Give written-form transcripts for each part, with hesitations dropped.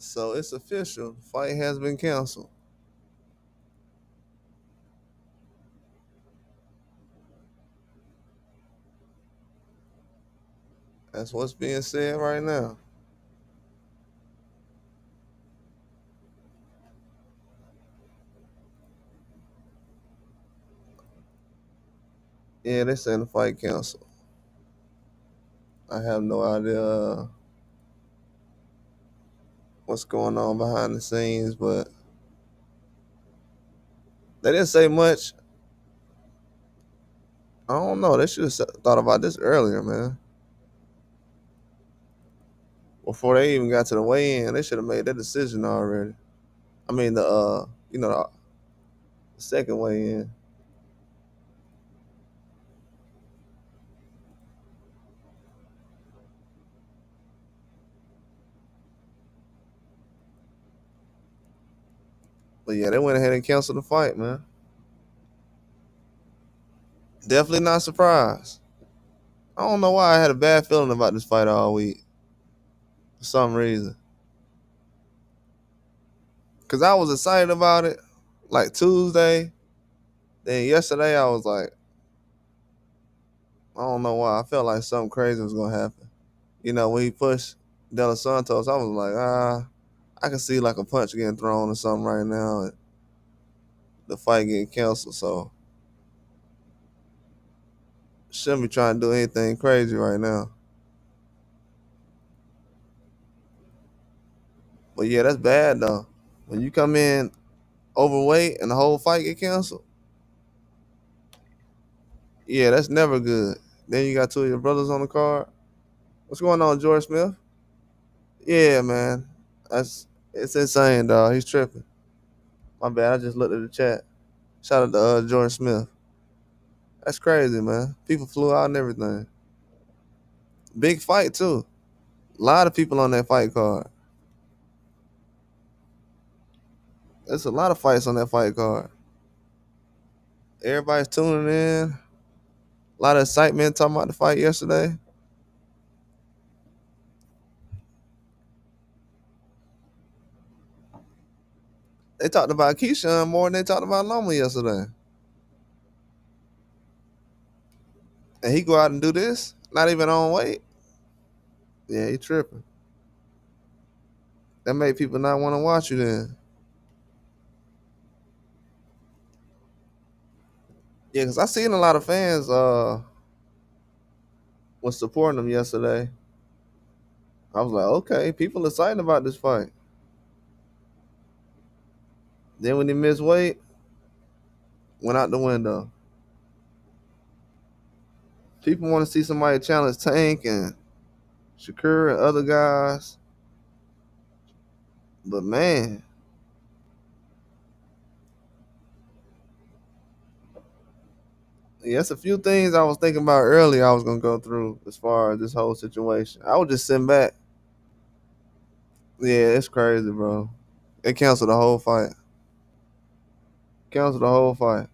So it's official. The fight has been canceled. That's what's being said right now. Yeah, they saying the fight canceled. I have no idea what's going on behind the scenes, but they didn't say much. I don't know. They should have thought about this earlier, man. Before they even got to the weigh-in, they should have made that decision already. I mean, the second weigh-in. But yeah, they went ahead and canceled the fight, man. Definitely not surprised. I don't know why I had a bad feeling about this fight all week for some reason. Cause I was excited about it like Tuesday. Then yesterday I was like, I don't know why. I felt like something crazy was gonna happen. When he pushed De Santos, I was like, I can see like a punch getting thrown or something right now, and the fight getting canceled. So shouldn't be trying to do anything crazy right now. But yeah, that's bad though. When you come in overweight and the whole fight get canceled, yeah, that's never good. Then you got two of your brothers on the card. What's going on, George Smith? Yeah, man, it's insane, dog. He's tripping. My bad. I just looked at the chat. Shout out to George Smith. That's crazy, man. People flew out and everything. Big fight too. A lot of people on that fight card. There's a lot of fights on that fight card. Everybody's tuning in. A lot of excitement talking about the fight yesterday. They talked about Keyshawn more than they talked about Loma yesterday. And he go out and do this, not even on weight. Yeah, he tripping. That made people not want to watch you then. Yeah, because I seen a lot of fans was supporting him yesterday. I was like, okay, people excited about this fight. Then when he missed weight, went out the window. People want to see somebody challenge Tank and Shakur and other guys. But man, yeah, it's a few things I was thinking about earlier I was gonna go through as far as this whole situation. I was just sitting back. Yeah, it's crazy, bro. They canceled the whole fight. Canceled the whole fight.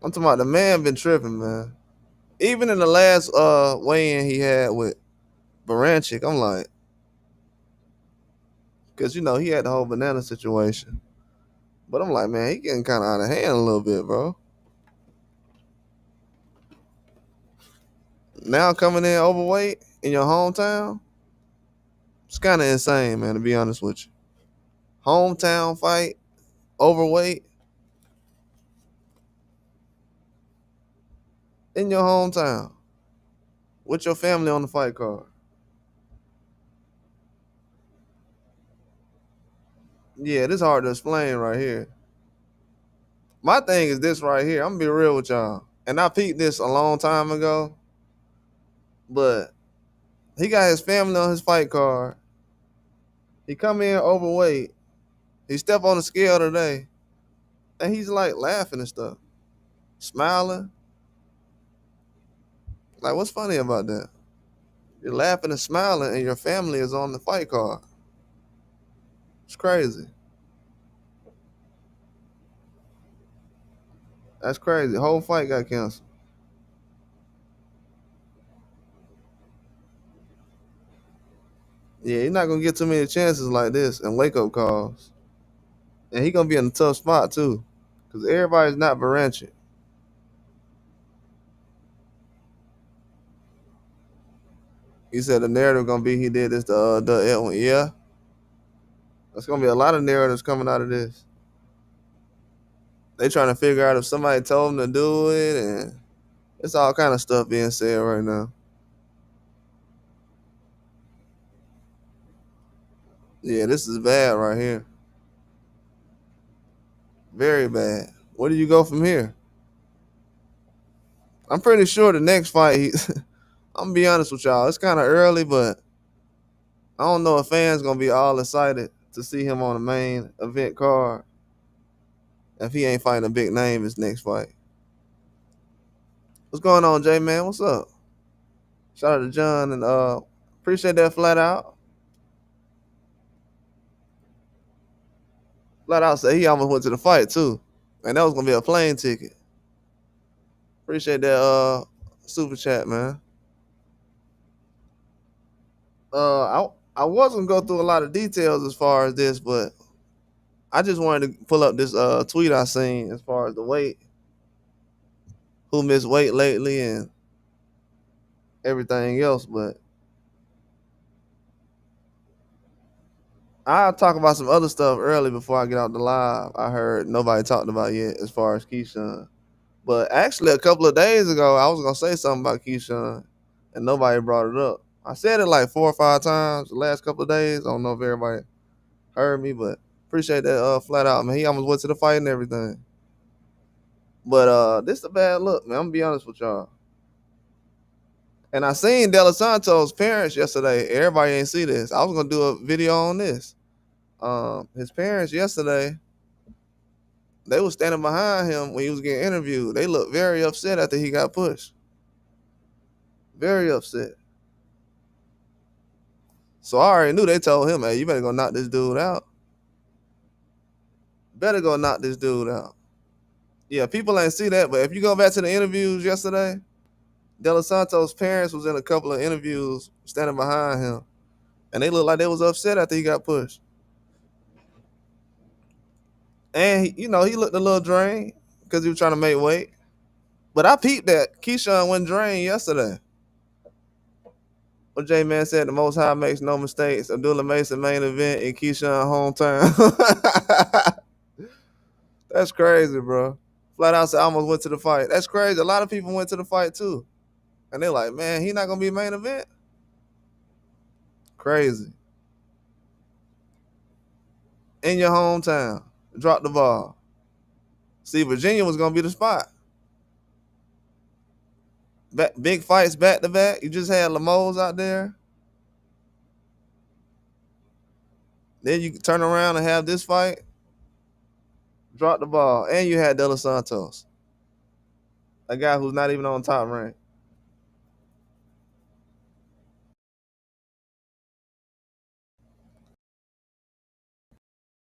I'm talking about the man been tripping, man. Even in the last weigh-in he had with Baranchik, I'm like, because he had the whole banana situation. But I'm like, man, he getting kind of out of hand a little bit, bro. Now coming in overweight in your hometown, it's kind of insane, man, to be honest with you. Hometown fight, overweight, in your hometown, with your family on the fight card. Yeah, this hard to explain right here. My thing is this right here. I'm gonna be real with y'all. And I peeped this a long time ago, but he got his family on his fight card. He come in overweight. He step on the scale today, and he's like laughing and stuff, smiling. Like, what's funny about that? You're laughing and smiling, and your family is on the fight card. It's crazy. That's crazy. The whole fight got canceled. Yeah, he's not gonna get too many chances like this and wake up calls. And he gonna be in a tough spot too. Cause everybody's not Baranchi. He said the narrative gonna be he did this to Edwin. Yeah. There's gonna be a lot of narratives coming out of this. They trying to figure out if somebody told them to do it, and it's all kind of stuff being said right now. Yeah, this is bad right here. Very bad. Where do you go from here? I'm pretty sure the next fight, I'm gonna be honest with y'all, it's kind of early, but I don't know if fans gonna be all excited to see him on the main event card if he ain't fighting a big name his next fight. What's going on, J man? What's up? Shout out to John and appreciate that flat out. Flat out said he almost went to the fight too. And that was gonna be a plane ticket. Appreciate that super chat, man. I was gonna go through a lot of details as far as this, but I just wanted to pull up this tweet I seen as far as the weight, who missed weight lately and everything else. But I'll talk about some other stuff early before I get out the live. I heard nobody talked about yet as far as Keyshawn. But actually a couple of days ago I was gonna say something about Keyshawn and nobody brought it up. I said it like 4 or 5 times the last couple of days. I don't know if everybody heard me, but appreciate that flat out, man. He almost went to the fight and everything. But this is a bad look, man. I'm gonna be honest with y'all. And I seen De Los Santos' parents yesterday. Everybody ain't see this. I was gonna do a video on this. His parents yesterday, they was standing behind him when he was getting interviewed. They looked very upset after he got pushed. Very upset. So I already knew they told him, hey, you better go knock this dude out. Better go knock this dude out. Yeah, people ain't see that, but if you go back to the interviews yesterday, De Los Santos' parents was in a couple of interviews standing behind him, and they looked like they was upset after he got pushed. And he looked a little drained because he was trying to make weight. But I peeped that Keyshawn went drained yesterday. What J Man said, the Most High makes no mistakes. Abdullah Mason main event in Keyshawn hometown. That's crazy, bro. Flat out said I almost went to the fight. That's crazy. A lot of people went to the fight too. And they're like, man, he not gonna be main event? Crazy. In your hometown. Drop the ball. See, Virginia was gonna be the spot. Big fights back to back. You just had Lemos out there. Then you turn around and have this fight. Drop the ball. And you had De Los Santos. A guy who's not even on top rank.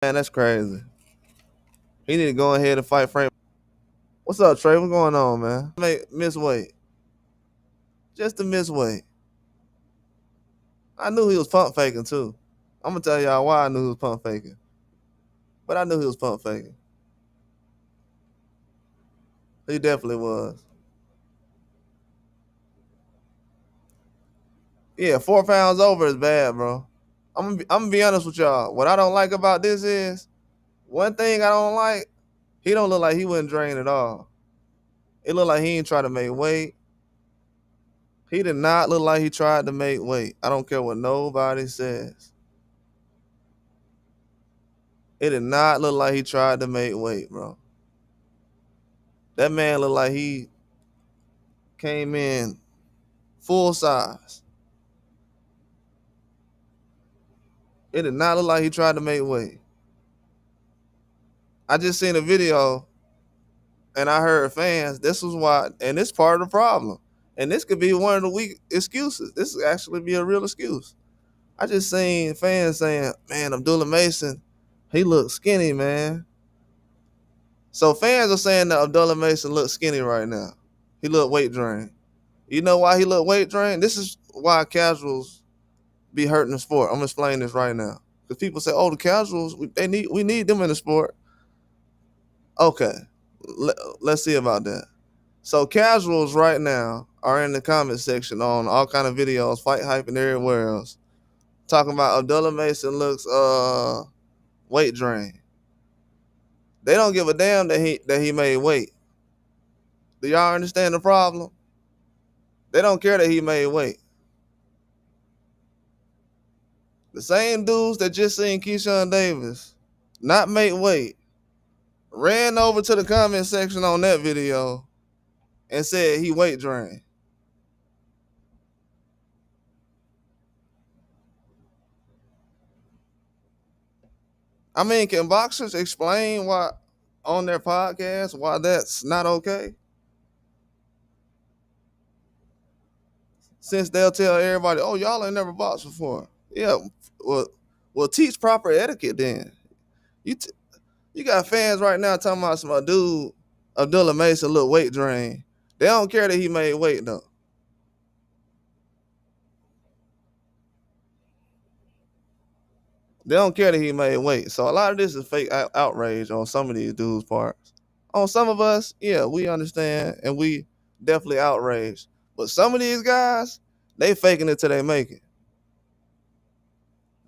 Man, that's crazy. He need to go ahead and fight Frank. What's up, Trey? What's going on, man? Miss weight. Just to miss weight. I knew he was pump faking too. I'm gonna tell y'all why I knew he was pump faking. But I knew he was pump faking. He definitely was. Yeah, 4 pounds over is bad, bro. I'm gonna be honest with y'all. What I don't like about this is one thing I don't like. He don't look like he wasn't drained at all. It looked like he ain't try to make weight. He did not look like he tried to make weight. I don't care what nobody says. It did not look like he tried to make weight, bro. That man looked like he came in full size. It did not look like he tried to make weight. I just seen a video and I heard fans, this was why, and this part of the problem. And this could be one of the weak excuses. This could actually be a real excuse. I just seen fans saying, man, Abdullah Mason, he looks skinny, man. So fans are saying that Abdullah Mason looks skinny right now. He look weight drained. You know why he look weight drained? This is why casuals be hurting the sport. I'm gonna explain this right now. Because people say, "Oh, the casuals, we need them in the sport." Okay, let's see about that. So casuals right now are in the comment section on all kind of videos, fight hype and everywhere else, talking about Abdullah Mason looks weight drained. They don't give a damn that he made weight. Do y'all understand the problem? They don't care that he made weight. The same dudes that just seen Keyshawn Davis not make weight ran over to the comment section on that video and said he weight drained. I mean, can boxers explain why on their podcast why that's not okay? Since they'll tell everybody, "Oh, y'all ain't never boxed before." Yeah, well, teach proper etiquette then. You t- you got fans right now talking about some dude Abdullah Mason look weight drain. They don't care that he made weight though. They don't care that he made weight. So a lot of this is fake outrage on some of these dudes' parts. On some of us, yeah, we understand and we definitely outraged. But some of these guys, they faking it till they make it.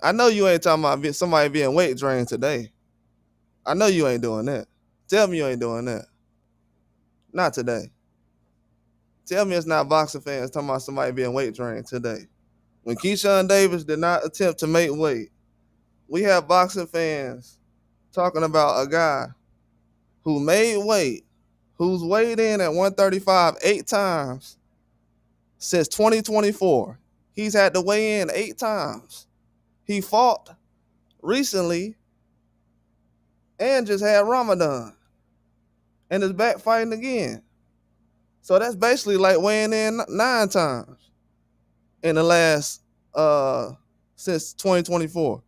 I know you ain't talking about somebody being weight drained today. I know you ain't doing that. Tell me you ain't doing that. Not today. Tell me it's not boxing fans talking about somebody being weight drained today. When Keyshawn Davis did not attempt to make weight, we have boxing fans talking about a guy who made weight, who's weighed in at 135 8 times since 2024. He's had to weigh in 8 times. He fought recently and just had Ramadan and is back fighting again. So that's basically like weighing in 9 times in the last since 2024.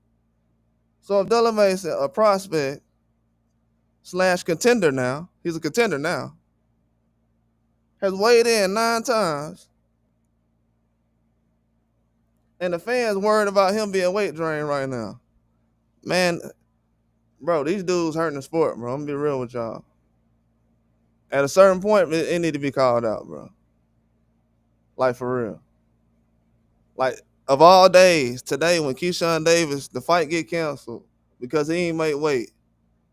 So Abdullah Mason, a prospect slash contender now, he's a contender now, has weighed in 9 times. And the fans worried about him being weight drained right now. Man, bro, these dudes hurting the sport, bro. I'm gonna be real with y'all. At a certain point, it need to be called out, bro. Like for real. Like of all days, today when Keyshawn Davis, the fight get canceled because he ain't make weight.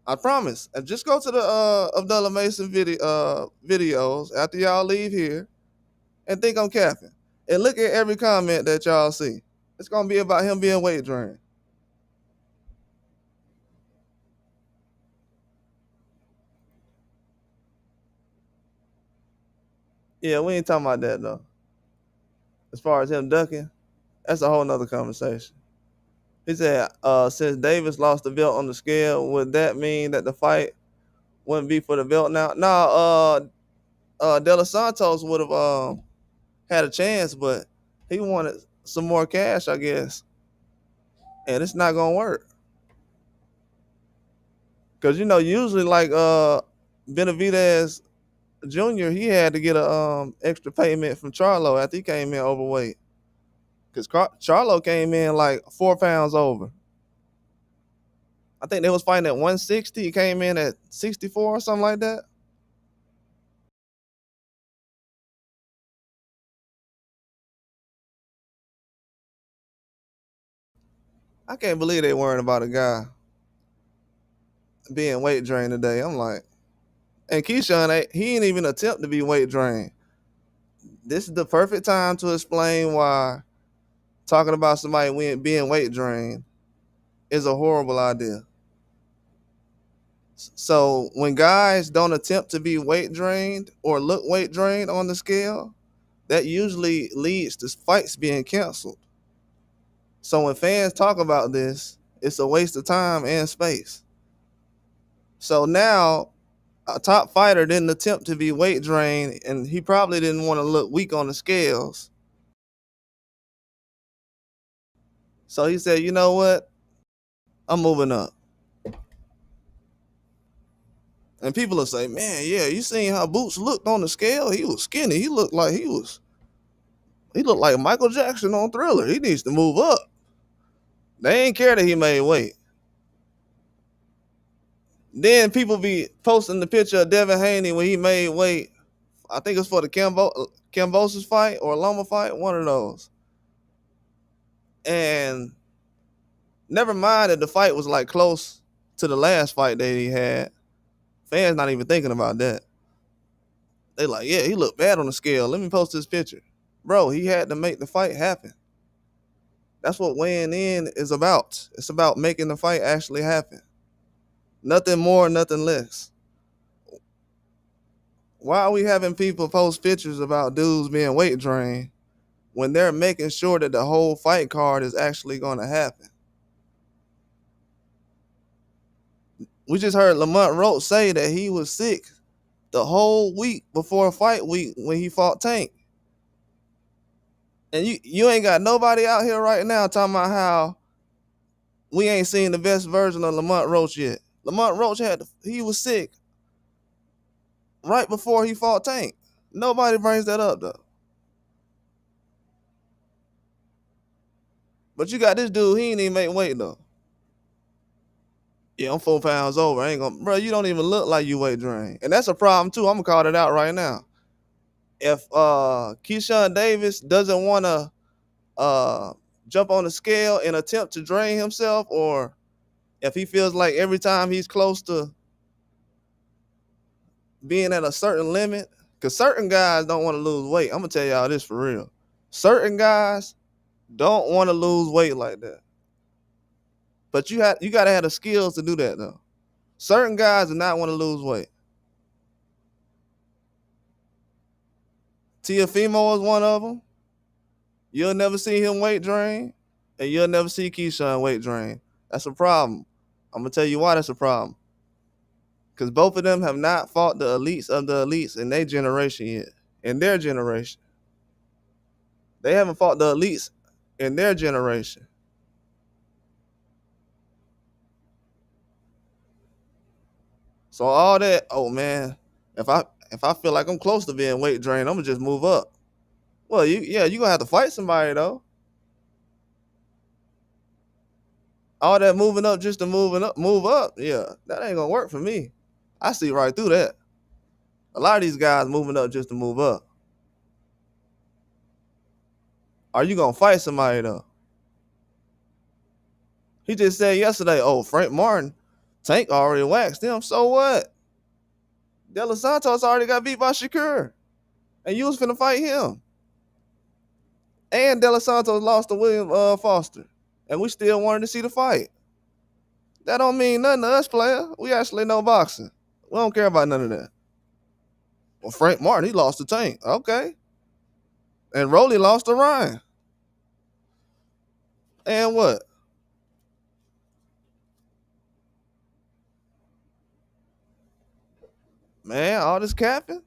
I promise. And just go to the Abdullah Mason videos after y'all leave here and think I'm capping. And look at every comment that y'all see. It's gonna be about him being weight drained. Yeah, we ain't talking about that though. As far as him ducking, that's a whole nother conversation. He said, since Davis lost the belt on the scale, would that mean that the fight wouldn't be for the belt now? No, De Los Santos would have had a chance, but he wanted some more cash, I guess. And it's not gonna work. Cause usually like Benavidez Jr., he had to get a extra payment from Charlo after he came in overweight. Cause Charlo came in like 4 pounds over. I think they was fighting at 160. He came in at 64 or something like that. I can't believe they worrying about a guy being weight drained today. I'm like, and Keyshawn, he ain't even attempt to be weight drained. This is the perfect time to explain why talking about somebody being weight drained is a horrible idea. So when guys don't attempt to be weight drained or look weight drained on the scale, that usually leads to fights being canceled. So when fans talk about this, it's a waste of time and space. So now a top fighter didn't attempt to be weight drained, and he probably didn't want to look weak on the scales. So he said, you know what? I'm moving up. And people will say, man, yeah, you seen how Boots looked on the scale? He was skinny. He looked like Michael Jackson on Thriller. He needs to move up. They ain't care that he made weight. Then people be posting the picture of Devin Haney when he made weight. I think it's for the Cambosis fight or Loma fight, one of those. And never mind that the fight was like close to the last fight that he had. Fans not even thinking about that. They like, yeah, he looked bad on the scale. Let me post this picture. Bro, he had to make the fight happen. That's what weighing in is about. It's about making the fight actually happen. Nothing more, nothing less. Why are we having people post pictures about dudes being weight drained when they're making sure that the whole fight card is actually going to happen? We just heard Lamont Roach say that he was sick the whole week before fight week when he fought Tank. And you ain't got nobody out here right now talking about how we ain't seen the best version of Lamont Roach yet. Lamont Roach he was sick right before he fought Tank. Nobody brings that up though. But you got this dude, he ain't even make weight though. Yeah, I'm 4 pounds over. I ain't gonna, bro. You don't even look like you weight drained, and that's a problem too. I'm gonna call it out right now. If Keyshawn Davis doesn't want to jump on the scale and attempt to drain himself, or if he feels like every time he's close to being at a certain limit, because certain guys don't want to lose weight. I'm gonna tell y'all this for real. Certain guys don't want to lose weight like that. But you gotta have the skills to do that though. Certain guys do not want to lose weight. Tiafimo is one of them. You'll never see him weight drain, and you'll never see Keyshawn weight drain. That's a problem. I'm gonna tell you why that's a problem. Because both of them have not fought the elites of the elites in their generation yet. In their generation. They haven't fought the elites in their generation. So all that, oh man, if I feel like I'm close to being weight drained, I'm gonna just move up. Well, you gonna have to fight somebody though. All that moving up just to move up, yeah, that ain't gonna work for me. I see right through that. A lot of these guys moving up just to move up. Are you gonna fight somebody though? He just said yesterday, oh, Frank Martin, Tank already waxed him. So what? De Los Santos already got beat by Shakur. And you was finna fight him. And De Los Santos lost to William Foster. And we still wanted to see the fight. That don't mean nothing to us, player. We actually know boxing. We don't care about none of that. Well, Frank Martin, he lost to Tank. Okay. And Rolly lost to Ryan. And what? Man, all this capping.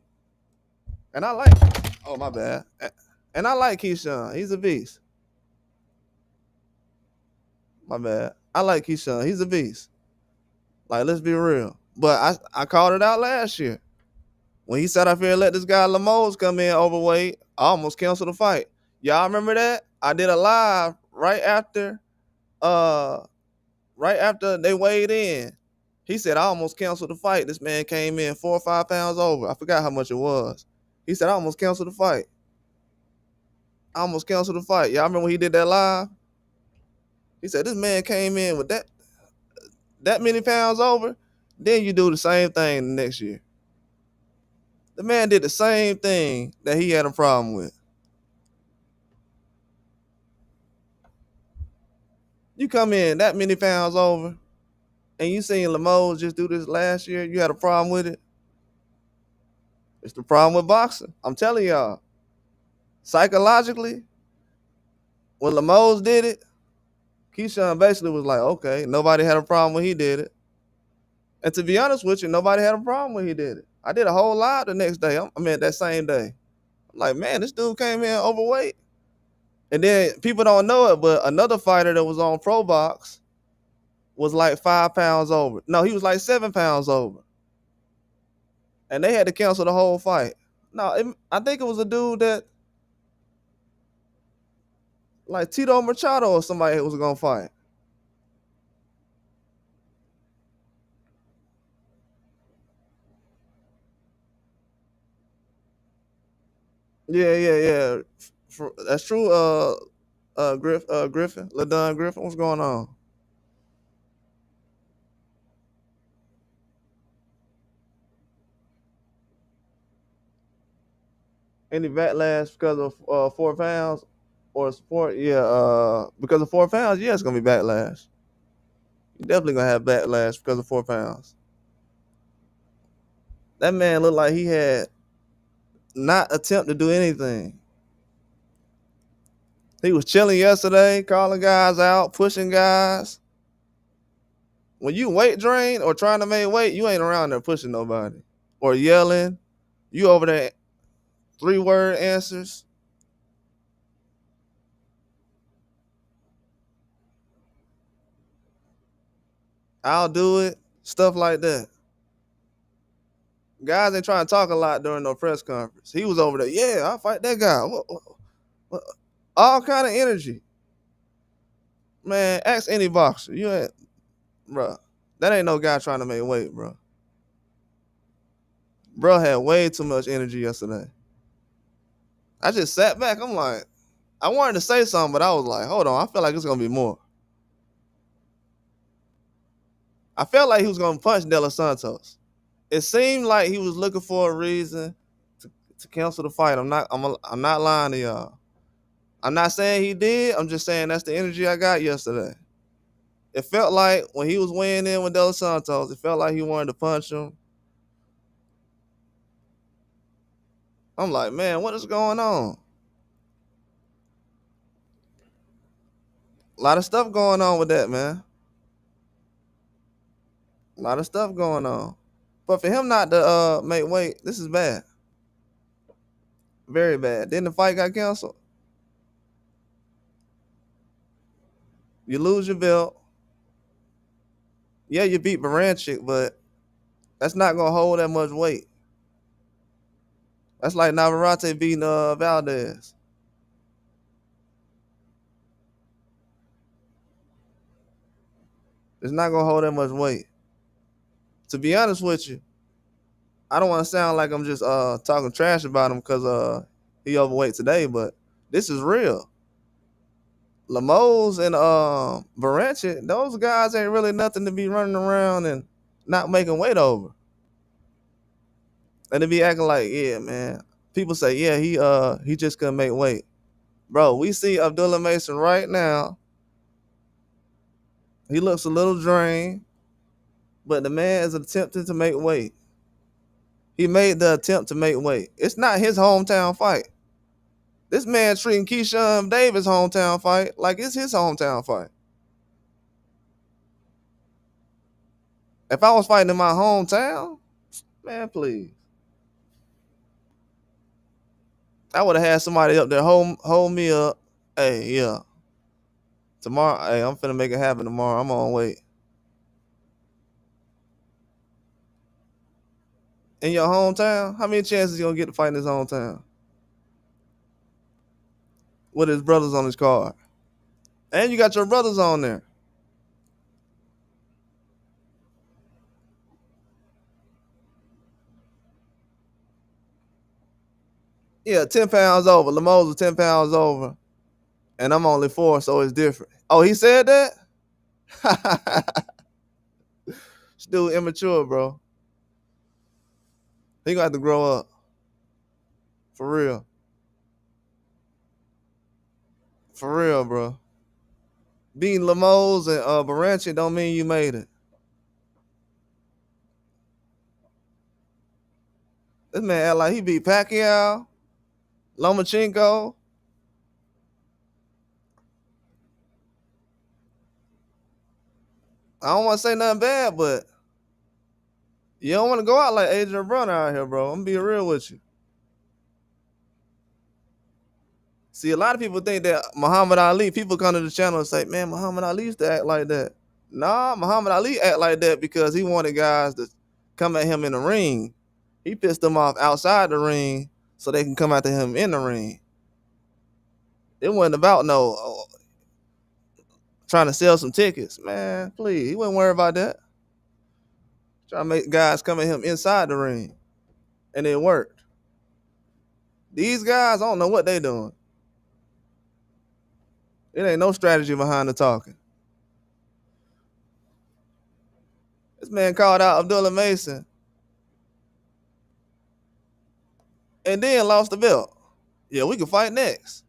And I like, oh, my bad. And I like Keyshawn. He's a beast. My bad. I like Keyshawn. He's a beast. Like, let's be real. But I called it out last year. When he sat up here and let this guy Lemos come in overweight, I almost canceled the fight. Y'all remember that? I did a live right after they weighed in. He said, I almost canceled the fight. This man came in 4 or 5 pounds over. I forgot how much it was. He said, I almost canceled the fight. Y'all remember when he did that live? He said, this man came in with that many pounds over. Then you do the same thing the next year. The man did the same thing that he had a problem with. You come in that many pounds over, and you seen Lemos just do this last year, you had a problem with it. It's the problem with boxing. I'm telling y'all. Psychologically, when Lemos did it, Keyshawn basically was like, okay, nobody had a problem when he did it. And to be honest with you, nobody had a problem when he did it. I did a whole lot the next day. That same day. I'm like, man, this dude came in overweight. And then people don't know it, but another fighter that was on Pro Box was like 5 pounds over. No, he was like 7 pounds over. And they had to cancel the whole fight. No, I think it was a dude that, like Tito Machado or somebody was going to fight. Yeah. That's true. Griffin, LaDon Griffin. What's going on? Any backlash because of 4 pounds or support? Yeah. Because of 4 pounds, yeah, it's gonna be backlash. You're definitely gonna have backlash because of 4 pounds. That man looked like he had not attempt to do anything. He was chilling yesterday, calling guys out, pushing guys. When you weight drain or trying to make weight, you ain't around there pushing nobody or yelling. You over there 3 word answers. I'll do it. Stuff like that. Guys ain't trying to talk a lot during no press conference. He was over there. Yeah, I'll fight that guy. What? All kind of energy. Man, ask any boxer. You ain't, bro. That ain't no guy trying to make weight, bro. Bro had way too much energy yesterday. I just sat back. I'm like, I wanted to say something, but I was like, hold on. I feel like it's gonna be more. I felt like he was gonna punch De Los Santos. It seemed like he was looking for a reason to cancel the fight. I'm not lying to y'all. I'm not saying he did. I'm just saying that's the energy I got yesterday. It felt like when he was weighing in with De Los Santos, it felt like he wanted to punch him. I'm like, man, what is going on? A lot of stuff going on with that, man. A lot of stuff going on. But for him not to make weight, this is bad. Very bad. Then the fight got canceled. You lose your belt. Yeah, you beat Baranchik, but that's not gonna hold that much weight. That's like Navarrete beating Valdez. It's not gonna hold that much weight. To be honest with you, I don't want to sound like I'm just talking trash about him because he overweight today, but this is real. Lemos and Baranchik, those guys ain't really nothing to be running around and not making weight over. And to be acting like, yeah, man. People say, yeah, he just couldn't make weight. Bro, we see Abdullah Mason right now. He looks a little drained, but the man is attempting to make weight. He made the attempt to make weight. It's not his hometown fight. This man treating Keyshawn Davis' hometown fight like it's his hometown fight. If I was fighting in my hometown, man, please. I would have had somebody up there hold me up. Hey, yeah. Tomorrow, hey, I'm finna make it happen tomorrow. I'm on weight. In your hometown, how many chances you gonna get to fight in his hometown? With his brothers on his card. And you got your brothers on there. Yeah, 10 pounds over. Lemos was 10 pounds over. And I'm only 4, so it's different. Oh, he said that? Still immature, bro. He gonna have to grow up. For real. For real, bro. Beating Lemos and Baranchi don't mean you made it. This man act like he beat Pacquiao, Lomachenko. I don't want to say nothing bad, but you don't want to go out like Adrian Broner out here, bro. I'm being real with you. See, a lot of people think that Muhammad Ali, people come to the channel and say, man, Muhammad Ali used to act like that. Nah, Muhammad Ali act like that because he wanted guys to come at him in the ring. He pissed them off outside the ring so they can come after him in the ring. It wasn't about no trying to sell some tickets. Man, please. He wasn't worried about that. Trying to make guys come at him inside the ring. And it worked. These guys, I don't know what they doing. It ain't no strategy behind the talking. This man called out Abdullah Mason and then lost the belt. Yeah, we can fight next.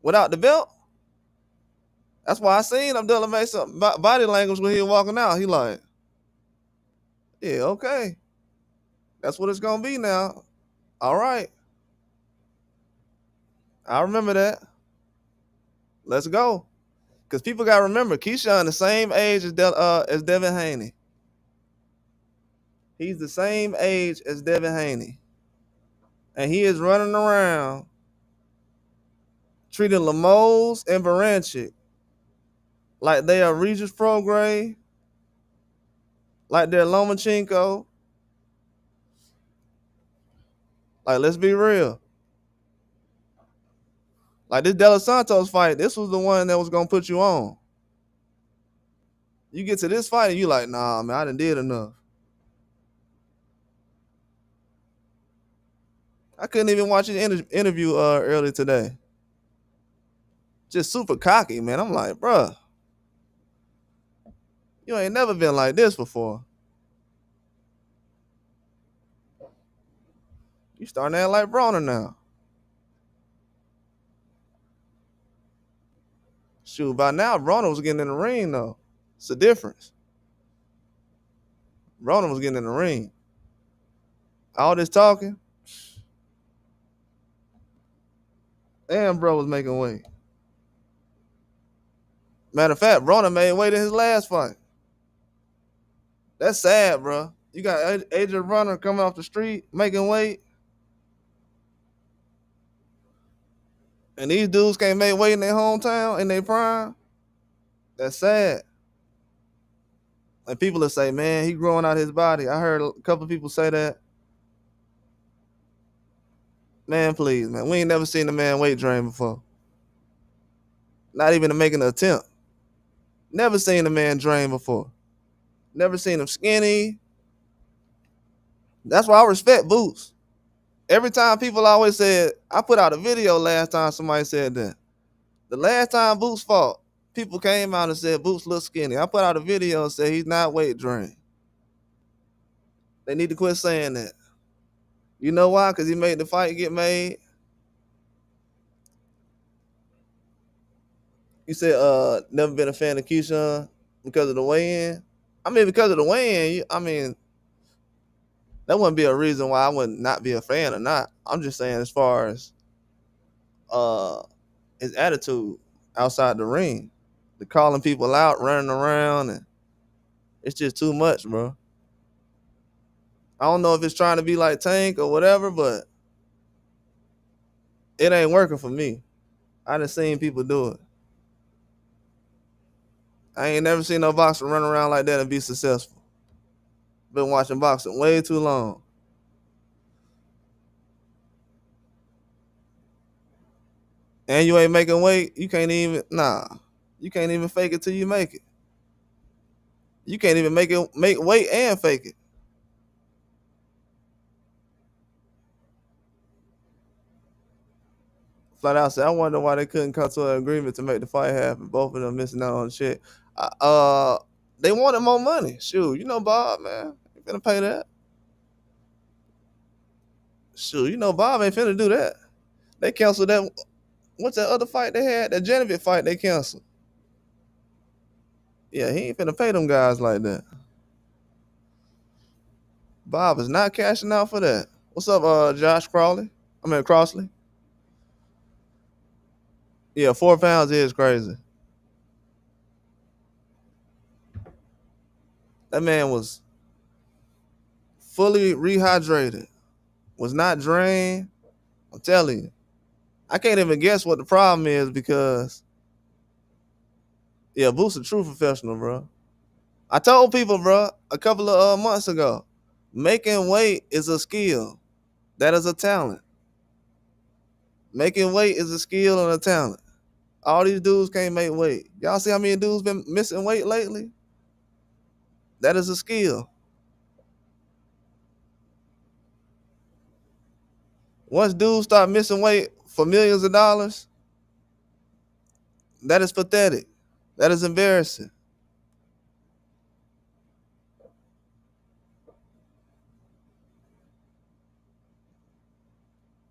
Without the belt? That's why I seen Abdullah Mason body language when he was walking out. He like, yeah, okay. That's what it's gonna be now. All right. I remember that. Let's go. Because people got to remember, Keyshawn the same age as Devin Haney. He's the same age as Devin Haney. And he is running around treating Lemos and Baranchik like they are Regis Prograde, like they're Lomachenko. Like, let's be real. Like this De Los Santos fight, this was the one that was going to put you on. You get to this fight and you like, nah, man, I done did enough. I couldn't even watch his interview earlier today. Just super cocky, man. I'm like, bruh, you ain't never been like this before. You starting to act like Broner now. Shoot, by now, Broner was getting in the ring, though. It's a difference. Broner was getting in the ring. All this talking, and bro was making weight. Matter of fact, Broner made weight in his last fight. That's sad, bro. You got Adrian Runner coming off the street, making weight. And these dudes can't make weight in their hometown, in their prime. That's sad. And people will say, man, he growing out his body. I heard a couple of people say that. Man, please, man. We ain't never seen a man weight drain before. Not even to making an attempt. Never seen a man drain before. Never seen him skinny. That's why I respect Boots. Every time people always said, I put out a video last time somebody said that. The last time Boots fought, people came out and said Boots looks skinny. I put out a video and said he's not weight drained. They need to quit saying that. You know why? Because he made the fight get made. You said never been a fan of Keyshawn because of the weigh-in. I mean, because of the weigh-in, that wouldn't be a reason why I would not be a fan or not. I'm just saying as far as his attitude outside the ring, the calling people out, running around, and it's just too much, bro. I don't know if it's trying to be like Tank or whatever, but it ain't working for me. I done seen people do it. I ain't never seen no boxer run around like that and be successful. Been watching boxing way too long. And you ain't making weight, you can't even fake it till you make it. You can't even make weight and fake it. Flat out said, I wonder why they couldn't come to an agreement to make the fight happen. Both of them missing out on shit. They wanted more money. Shoot, you know Bob, man. You finna pay that. Shoot, you know Bob ain't finna do that. They canceled that. What's that other fight they had? That Genevieve fight they canceled. Yeah, he ain't finna pay them guys like that. Bob is not cashing out for that. What's up, Josh Crossley? Yeah, 4 pounds is crazy. That man was fully rehydrated, was not drained. I'm telling you. I can't even guess what the problem is because, yeah, Boots a true professional, bro. I told people, bro, a couple of months ago, making weight is a skill. That is a talent. Making weight is a skill and a talent. All these dudes can't make weight. Y'all see how many dudes been missing weight lately? That is a skill. Once dudes start missing weight for millions of dollars, that is pathetic. That is embarrassing.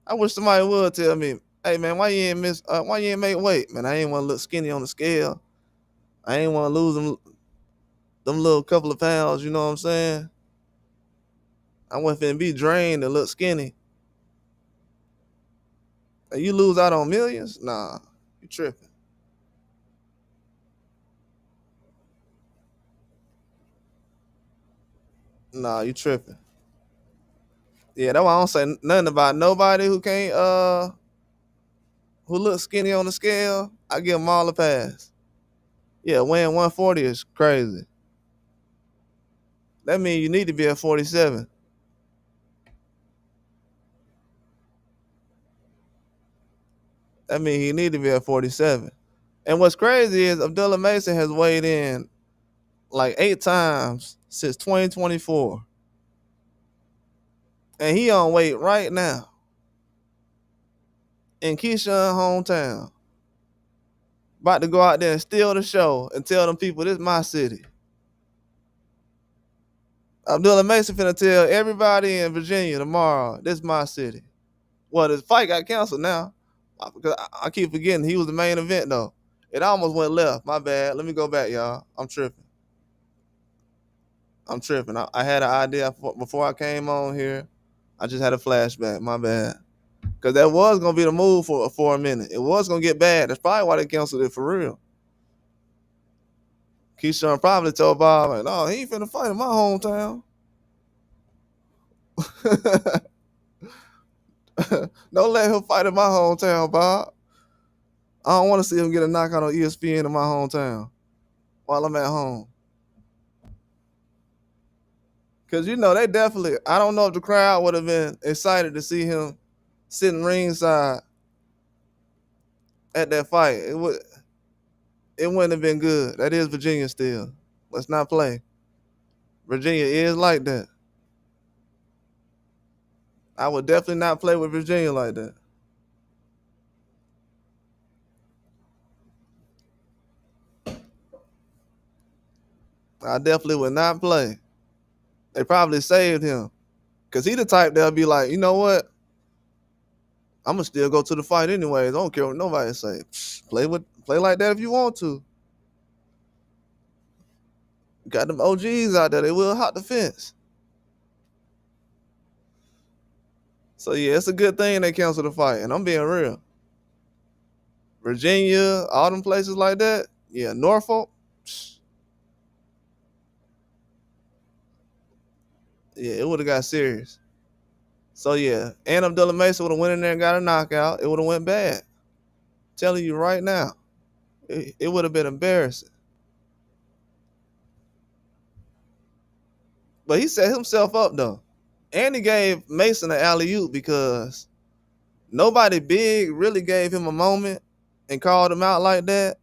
I wish somebody would tell me, "Hey man, why you ain't make weight, man? I ain't want to look skinny on the scale. I ain't want to lose them little couple of pounds. You know what I'm saying? I wasn't finna be drained and look skinny. And you lose out on millions? Nah, you tripping. Nah, you tripping. Yeah, that's why I don't say nothing about nobody who can't who looks skinny on the scale. I give them all a pass. Yeah, weighing 140 is crazy. That means you need to be at 47. That means he need to be at 47. And what's crazy is Abdullah Mason has weighed in like 8 times since 2024. And he on weight right now in Keyshawn hometown. About to go out there and steal the show and tell them people this is my city. Abdullah Mason finna tell everybody in Virginia tomorrow, this is my city. Well, this fight got canceled now. Because I keep forgetting he was the main event though. It almost went left. My bad. Let me go back, y'all. I'm tripping. I'm tripping. I had an idea before I came on here. I just had a flashback. My bad. Because that was going to be the move for a minute. It was going to get bad. That's probably why they canceled it for real. Keyshawn probably told Bob, like, no, he ain't finna fight in my hometown. Don't let him fight in my hometown, Bob. I don't want to see him get a knockout on ESPN in my hometown while I'm at home. Because, they definitely, I don't know if the crowd would have been excited to see him sitting ringside at that fight. It wouldn't have been good. That is Virginia still. Let's not play. Virginia is like that. I would definitely not play with Virginia like that. I definitely would not play. They probably saved him. Because he the type that'll be like, you know what? I'm going to still go to the fight anyways. I don't care what nobody say. Play like that if you want to. Got them OGs out there. They will hot the fence. So, yeah, it's a good thing they canceled the fight. And I'm being real. Virginia, all them places like that. Yeah, Norfolk. Yeah, it would have got serious. So, yeah, and Abdullah Mesa would have went in there and got a knockout. It would have went bad. Telling you right now. It would have been embarrassing. But he set himself up, though. And he gave Mason an alley-oop because nobody big really gave him a moment and called him out like that.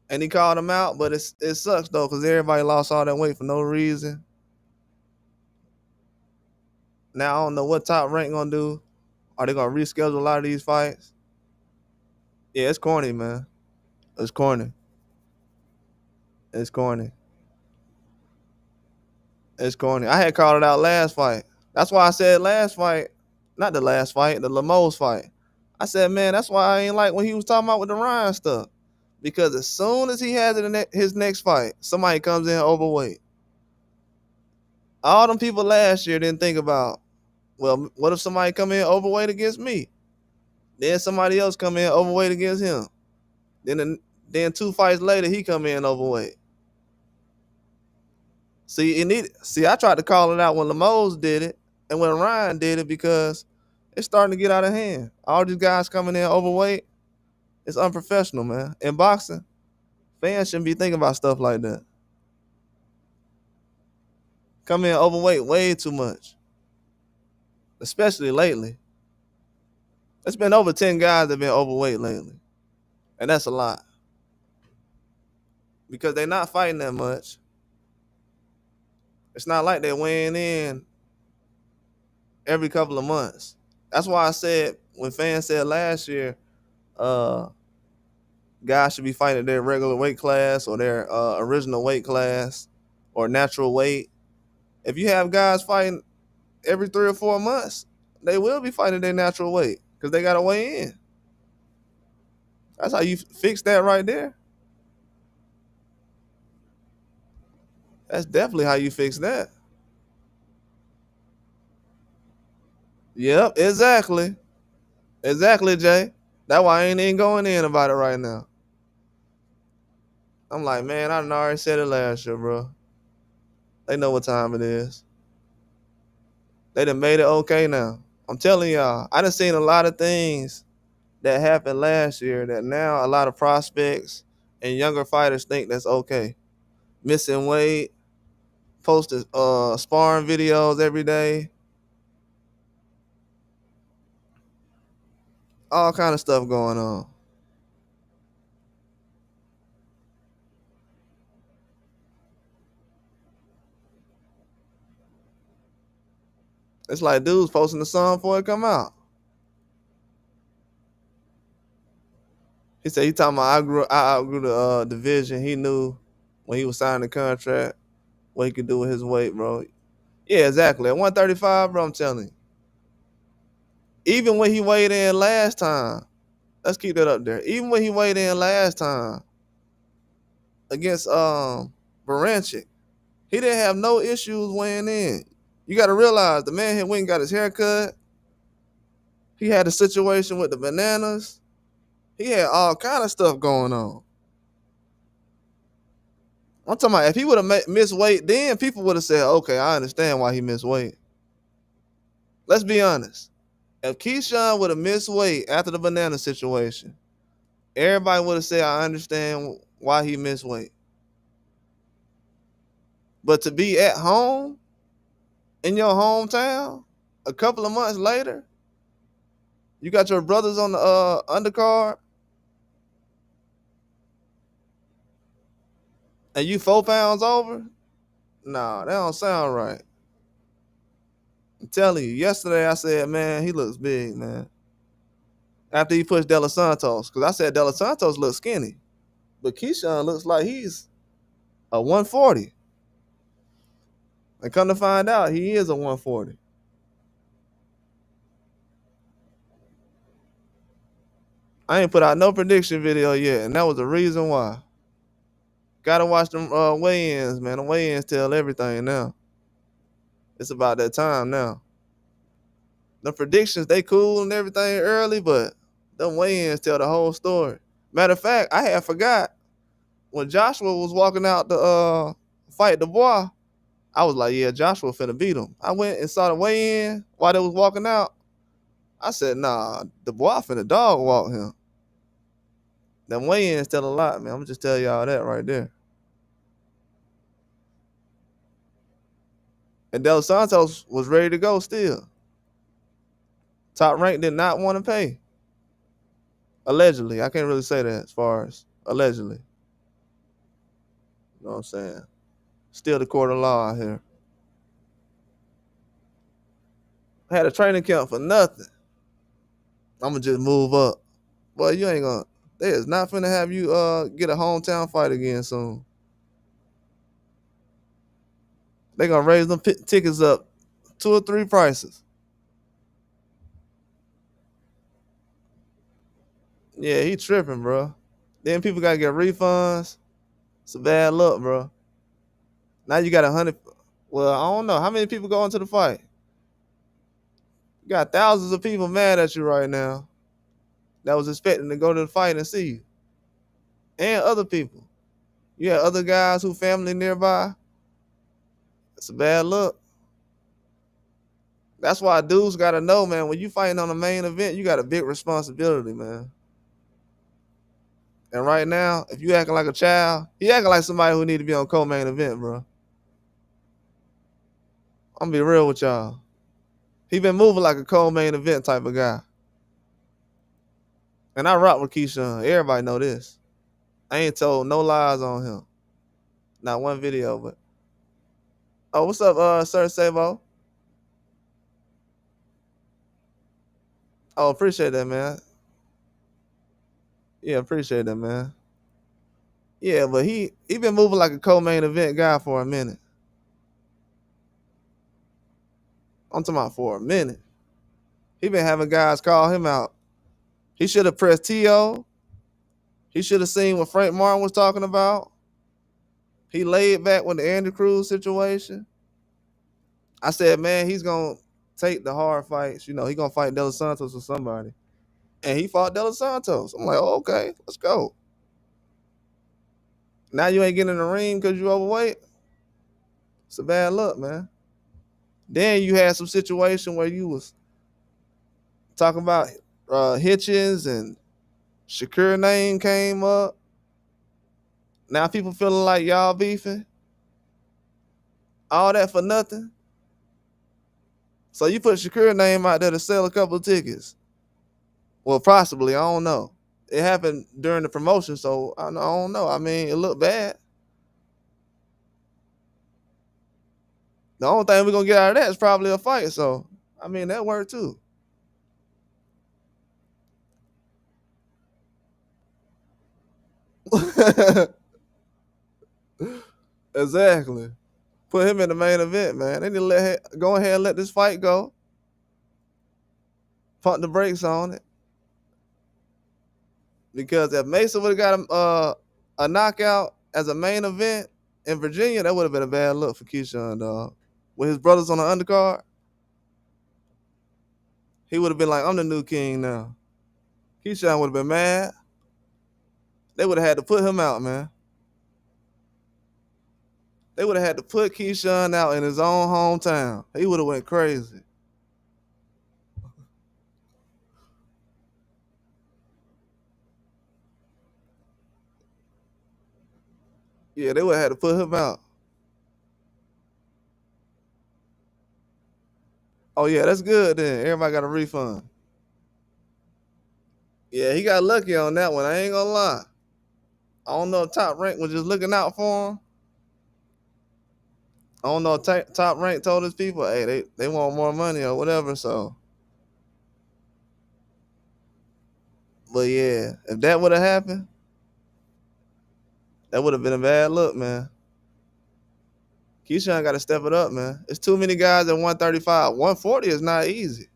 And he called him out, but it sucks, though, because everybody lost all that weight for no reason. Now, I don't know what Top Rank going to do. Are they going to reschedule a lot of these fights? Yeah, it's corny, man. It's corny. It's corny. It's corny. I had called it out last fight. That's why I said last fight, not the last fight, the Lemos fight. I said, man, that's why I ain't like when he was talking about with the Ryan stuff. Because as soon as he has it in his next fight, somebody comes in overweight. All them people last year didn't think about, well, what if somebody come in overweight against me? Then somebody else come in overweight against him. Then 2 fights later, he come in overweight. See, I tried to call it out when Lemos did it and when Ryan did it because it's starting to get out of hand. All these guys coming in overweight, it's unprofessional, man. In boxing, fans shouldn't be thinking about stuff like that. Come in overweight way too much, especially lately. It's been over 10 guys that have been overweight lately, and that's a lot because they're not fighting that much. It's not like they're weighing in every couple of months. That's why I said when fans said last year, uh, guys should be fighting their regular weight class or their original weight class or natural weight. If you have guys fighting every 3 or 4 months, they will be fighting their natural weight because they got to weigh in. That's how you fix that right there. That's definitely how you fix that. Yep, exactly. Exactly, Jay. That's why I ain't even going in about it right now. I'm like, man, I done already said it last year, bro. They know what time it is. They done made it okay now. I'm telling y'all, I done seen a lot of things that happened last year that now a lot of prospects and younger fighters think that's okay. Missing weight, posted sparring videos every day, all kind of stuff going on. It's like dudes posting the song before it come out. He said he talking about I outgrew the division. He knew when he was signing the contract what he could do with his weight, bro. Yeah, exactly. At 135, bro, I'm telling you. Even when he weighed in last time, let's keep that up there. Even when he weighed in last time against Baranchik, he didn't have no issues weighing in. You got to realize the man had went and got his hair cut. He had a situation with the bananas. He had all kind of stuff going on. I'm talking about if he would have missed weight, then people would have said, okay, I understand why he missed weight. Let's be honest. If Keyshawn would have missed weight after the banana situation, everybody would have said, I understand why he missed weight. But to be at home in your hometown a couple of months later, you got your brothers on the undercard, and you 4 pounds over? Nah, that don't sound right. I'm telling you, yesterday I said, man, he looks big, man. After he pushed De Los Santos, because I said De Los Santos looks skinny, but Keyshawn looks like he's a 140. And come to find out, he is a 140. I ain't put out no prediction video yet, and that was the reason why. Gotta watch them weigh-ins, man. The weigh-ins tell everything now. It's about that time now. The predictions, they cool and everything early, but them weigh-ins tell the whole story. Matter of fact, I had forgot when Joshua was walking out to fight Dubois. I was like, yeah, Joshua finna beat him. I went and saw the weigh-in while they was walking out. I said, nah, Dubois finna dog walk him. Them weigh-ins tell a lot, man. I'm gonna just tell y'all that right there. And Del Santos was ready to go still. Top Rank did not want to pay. Allegedly. I can't really say that as far as allegedly. You know what I'm saying? Still the court of law out here. I had a training camp for nothing. I'm gonna just move up. Boy, you ain't gonna. They is not finna have you get a hometown fight again soon. They gonna raise them tickets up 2 or 3 prices. Yeah, he tripping, bro. Then people gotta get refunds. It's a bad luck, bro. Now you got 100. Well, I don't know how many people going to the fight. You got thousands of people mad at you right now that was expecting to go to the fight and see you, and other people. You had other guys who family nearby. It's a bad look. That's why dudes gotta know, man. When you fighting on a main event, you got a big responsibility, man. And right now, if you acting like a child, he acting like somebody who need to be on co-main event, bro. I'm gonna be real with y'all. He been moving like a co-main event type of guy. And I rock with Keyshawn. Everybody know this. I ain't told no lies on him. Not one video, but oh, what's up, Sir Savo? Oh, appreciate that, man. Yeah, appreciate that, man. Yeah, but he been moving like a co-main event guy for a minute. I'm talking about for a minute. He been having guys call him out. He should have pressed T.O. He should have seen what Frank Martin was talking about. He laid back with the Andy Cruz situation. I said, man, he's gonna take the hard fights. You know, he gonna fight De Los Santos or somebody. And he fought De Los Santos. I'm like, oh, okay, let's go. Now you ain't getting in the ring because you overweight. It's a bad luck, man. Then you had some situation where you was talking about Hitchens and Shakur name came up. Now people feeling like y'all beefing. All that for nothing. So you put Shakur name out there to sell a couple of tickets. Well, possibly, I don't know. It happened during the promotion, so I don't know. I mean, it looked bad. The only thing we're gonna get out of that is probably a fight. So, I mean, that worked too. Exactly. Put him in the main event, man. They need to go ahead and let this fight go. Pump the brakes on it. Because if Mason would have got a knockout as a main event in Virginia, that would have been a bad look for Keyshawn, dog. With his brothers on the undercard, he would have been like, I'm the new king now. Keyshawn would have been mad. They would have had to put him out, man. They would have had to put Keyshawn out in his own hometown. He would have went crazy. Yeah, they would have had to put him out. Oh yeah, that's good then. Everybody got a refund. Yeah, he got lucky on that one. I ain't gonna lie. I don't know if Top Rank was just looking out for him. I don't know if Top Rank told his people, hey, they want more money or whatever. So, but yeah, if that would have happened, that would have been a bad look, man. Keyshawn got to step it up, man. It's too many guys at 135. 140 is not easy.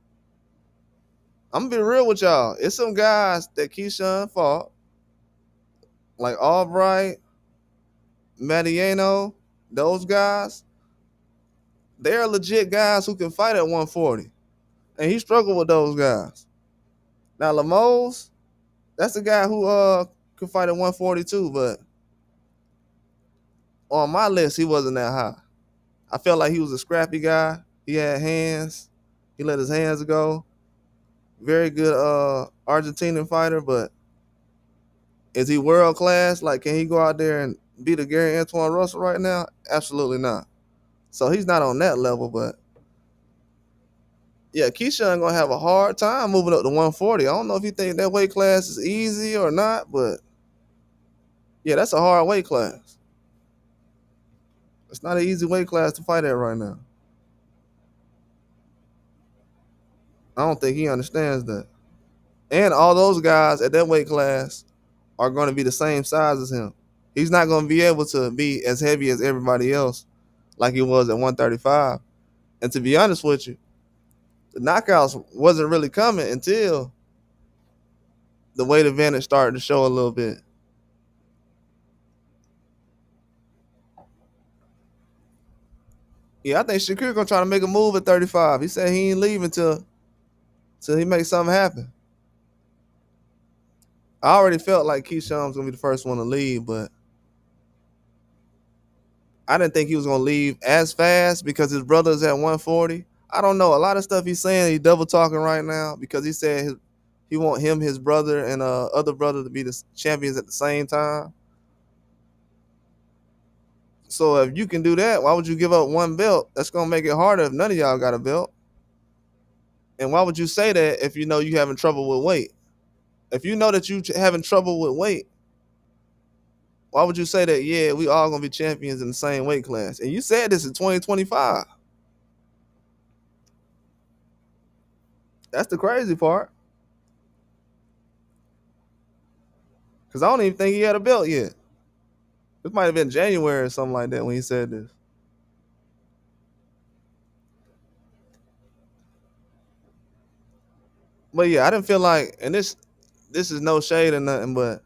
I'm gonna be real with y'all. It's some guys that Keyshawn fought, like Albright, Mariano, those guys. They're legit guys who can fight at 140, and he struggled with those guys. Now Lemos, that's the guy who could fight at 142, but on my list he wasn't that high. I felt like he was a scrappy guy. He had hands. He let his hands go. Very good Argentinian fighter, but is he world class? Like, can he go out there and beat a Gary Antoine Russell right now? Absolutely not. So he's not on that level, but yeah, Keyshawn gonna have a hard time moving up to 140. I don't know if you think that weight class is easy or not, but yeah, that's a hard weight class. It's not an easy weight class to fight at right now. I don't think he understands that. And all those guys at that weight class are going to be the same size as him. He's not going to be able to be as heavy as everybody else like he was at 135. And to be honest with you, the knockouts wasn't really coming until the weight advantage started to show a little bit. Yeah, I think Shakur gonna try to make a move at 35. He said he ain't leaving till he makes something happen. I already felt like Keyshawn was gonna be the first one to leave, but I didn't think he was gonna leave as fast because his brother's at 140. I don't know. A lot of stuff he's saying, he's double talking right now because he said he want him, his brother, and other brother to be the champions at the same time. So if you can do that, why would you give up one belt? That's gonna make it harder if none of y'all got a belt. And why would you say that if you know you having trouble with weight? If you know that you having trouble with weight, why would you say that? Yeah, we all gonna be champions in the same weight class. And you said this in 2025. That's the crazy part. Cause I don't even think he had a belt yet. This might have been January or something like that when he said this. But yeah, I didn't feel like, and this is no shade or nothing, but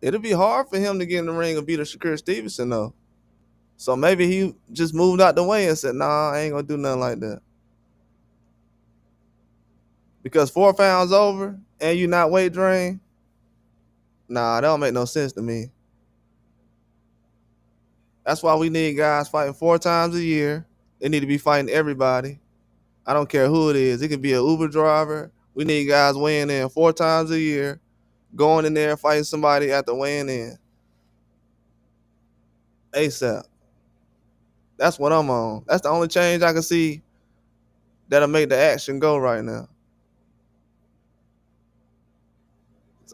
it'll be hard for him to get in the ring and beat a Shakur Stevenson though. So maybe he just moved out the way and said, "Nah, I ain't gonna do nothing like that." Because 4 pounds over and you not weight drained, nah, that don't make no sense to me. That's why we need guys fighting 4 times a year. They need to be fighting everybody. I don't care who it is. It could be an Uber driver. We need guys weighing in 4 times a year, going in there fighting somebody after weighing in ASAP. That's what I'm on. That's the only change I can see that'll make the action go right now.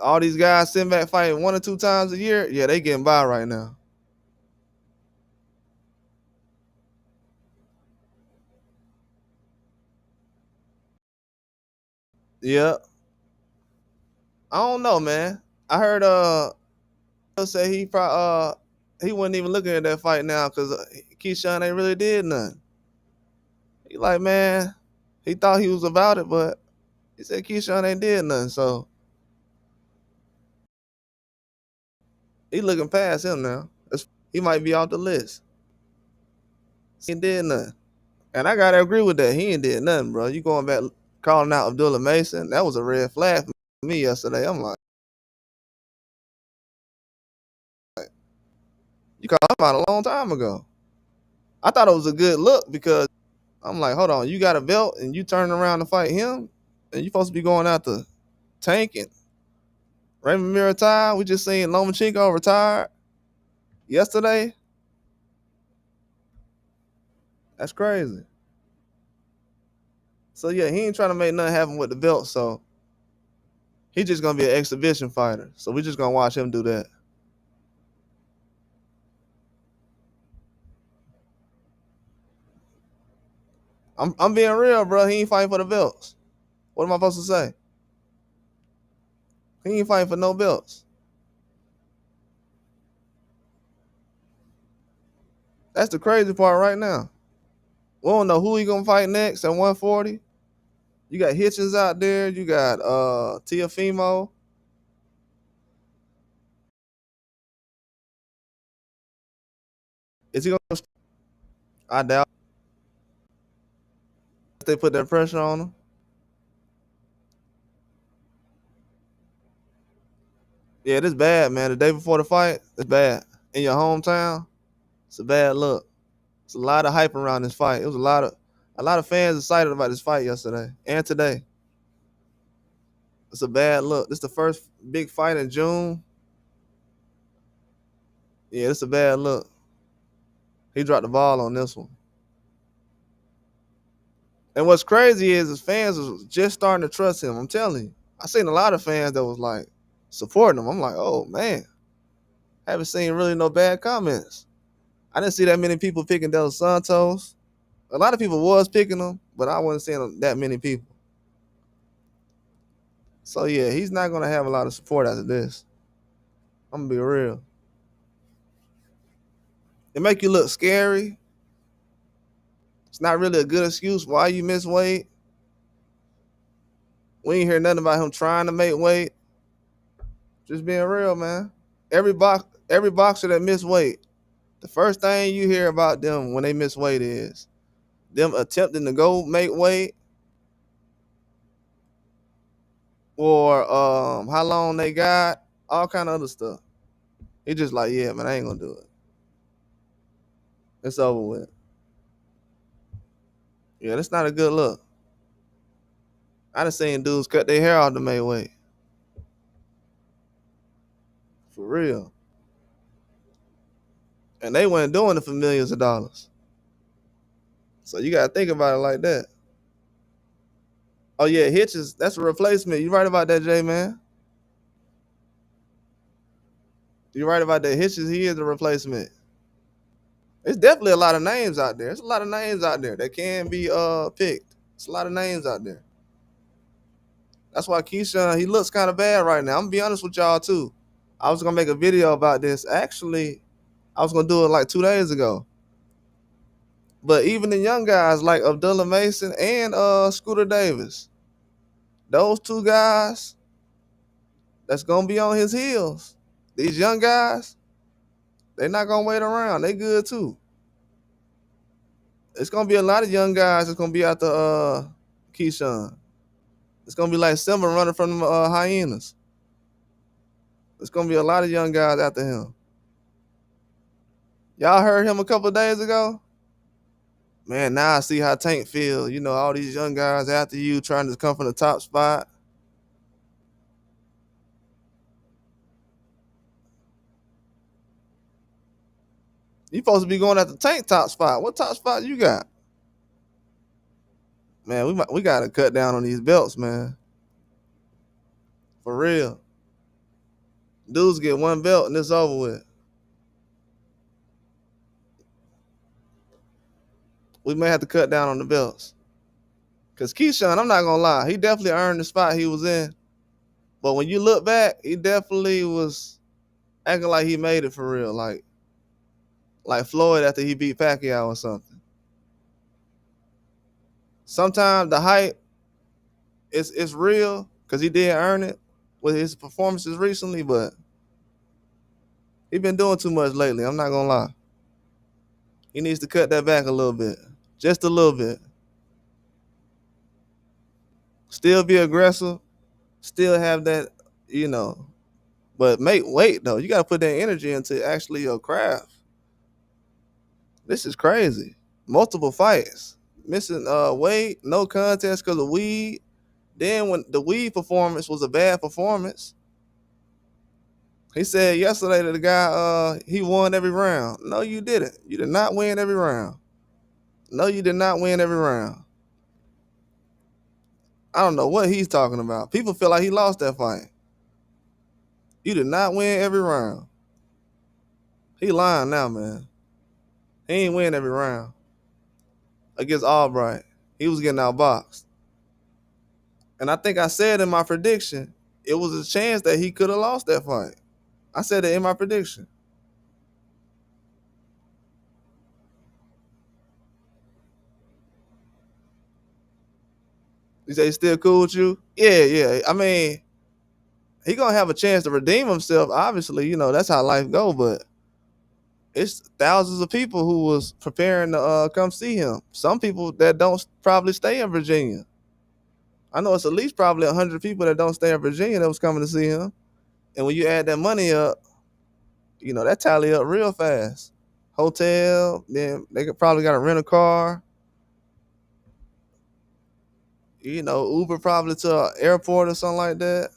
All these guys sitting back fighting 1 or 2 times a year, yeah, they getting by right now. Yeah, I don't know, man. I heard say he probably he wasn't even looking at that fight now because Keyshawn ain't really did nothing. He like, man, he thought he was about it, but he said Keyshawn ain't did nothing, so he looking past him now. He might be off the list. He ain't did nothing. And I gotta agree with that. He ain't did nothing, bro. You going back calling out Abdullah Mason? That was a red flag for me yesterday. I'm like, you called him out a long time ago. I thought it was a good look because I'm like, hold on, you got a belt and you turn around to fight him, and you supposed to be going out to Tank and Raymond Miritai. We just seen Lomachenko retired yesterday. That's crazy. So yeah, he ain't trying to make nothing happen with the belt. So he just gonna be an exhibition fighter. So we just gonna watch him do that. I'm being real, bro. He ain't fighting for the belts. What am I supposed to say? He ain't fighting for no belts. That's the crazy part right now. We don't know who he gonna fight next at 140. You got Hitchens out there. You got Tiafimo. Is he gonna? I doubt if they put that pressure on him. Yeah, this bad, man. The day before the fight, it's bad. In your hometown, it's a bad look. It's a lot of hype around this fight. It was a lot of fans excited about this fight yesterday and today. It's a bad look. This is the first big fight in June. Yeah, it's a bad look. He dropped the ball on this one. And what's crazy is his fans was just starting to trust him. I'm telling you. I seen a lot of fans that was like supporting him. I'm like, oh man, I haven't seen really no bad comments. I didn't see that many people picking Dos Santos. A lot of people was picking him, but I wasn't seeing that many people. So yeah, he's not gonna have a lot of support after this. I'm gonna be real. It make you look scary. It's not really a good excuse why you miss weight. We ain't hear nothing about him trying to make weight. Just being real, man. Every boxer that miss weight, the first thing you hear about them when they miss weight is them attempting to go make weight or how long they got, all kind of other stuff. He just like, yeah, man, I ain't gonna do it. It's over with. Yeah, that's not a good look. I done seen dudes cut their hair off to make weight. For real. And they weren't doing it for millions of dollars. So you gotta think about it like that. Oh yeah, Hitches, that's a replacement. You right about that, Jay, man. You right about that. Hitches, he is a replacement. There's definitely a lot of names out there. There's a lot of names out there that can be picked. It's a lot of names out there. That's why Keyshawn, he looks kind of bad right now. I'm gonna be honest with y'all too. I was gonna make a video about this. Actually, I was gonna do it like 2 days ago. But even the young guys like Abdullah Mason and Scooter Davis, those two guys that's gonna be on his heels. These young guys, they not gonna wait around. They good too. It's gonna be a lot of young guys that's gonna be out the Keyshawn. It's gonna be like Simba running from the hyenas. It's gonna be a lot of young guys after him. Y'all heard him a couple of days ago? Man, now I see how Tank feel. You know, all these young guys after you trying to come from the top spot. You supposed to be going at the Tank top spot. What top spot you got? Man, we gotta cut down on these belts, man. For real. Dudes get one belt and it's over with. We may have to cut down on the belts. Cause Keyshawn, I'm not gonna lie, he definitely earned the spot he was in. But when you look back, he definitely was acting like he made it for real, like Floyd after he beat Pacquiao or something. Sometimes the hype is real because he did earn it with his performances recently, but he been doing too much lately. I'm not gonna lie. He needs to cut that back a little bit, just a little bit. Still be aggressive, still have that, you know, but make weight though. You gotta put that energy into actually your craft. This is crazy. Multiple fights, missing weight, no contest because of weed. Then when the weed performance was a bad performance, he said yesterday to the guy, he won every round. No, you didn't. You did not win every round. No, you did not win every round. I don't know what he's talking about. People feel like he lost that fight. You did not win every round. He lying now, man. He ain't win every round against Albright. He was getting outboxed. And I think I said in my prediction, it was a chance that he could have lost that fight. I said it in my prediction. You say he's still cool with you? Yeah, yeah. I mean, he gonna have a chance to redeem himself. Obviously, you know that's how life go. But it's thousands of people who was preparing to come see him. Some people that don't probably stay in Virginia. I know it's at least probably 100 people that don't stay in Virginia that was coming to see him. And when you add that money up, you know that tally up real fast. Hotel, then they could probably got to rent a car. You know, Uber probably to an airport or something like that.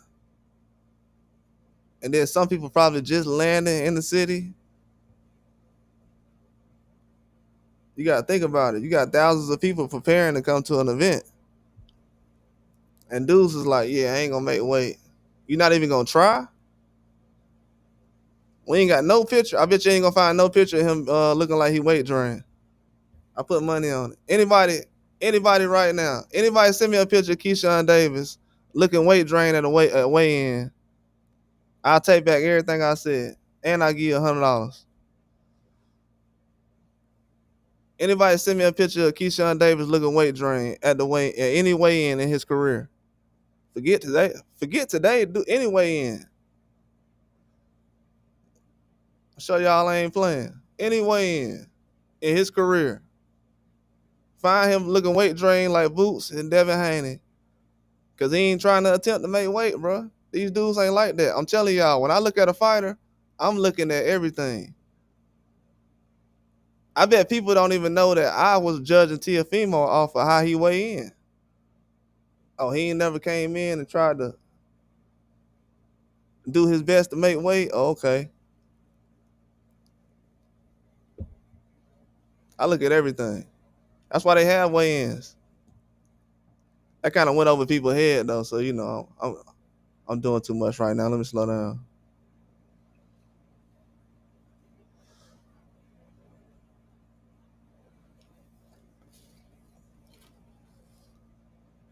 And then some people probably just landing in the city. You got to think about it. You got thousands of people preparing to come to an event. And dudes is like, yeah, I ain't going to make weight. You not even going to try? We ain't got no picture. I bet you ain't going to find no picture of him looking like he weight drained. I put money on it. Anybody right now, anybody send me a picture of Keyshawn Davis looking weight drained at a weigh-in. I'll take back everything I said. And I'll give you $100. Anybody send me a picture of Keyshawn Davis looking weight drained at any weigh-in in his career. Forget today. Forget today. Do any weigh-in. Show y'all I ain't playing. Any weigh-in his career. Find him looking weight drained like Boots and Devin Haney. Cause he ain't trying to attempt to make weight, bro. These dudes ain't like that. I'm telling y'all, when I look at a fighter, I'm looking at everything. I bet people don't even know that I was judging Tiafimo off of how he weigh in. Oh, he ain't never came in and tried to do his best to make weight. Oh, okay. I look at everything. That's why they have weigh-ins. That kind of went over people's head though, so you know I'm doing too much right now. Let me slow down.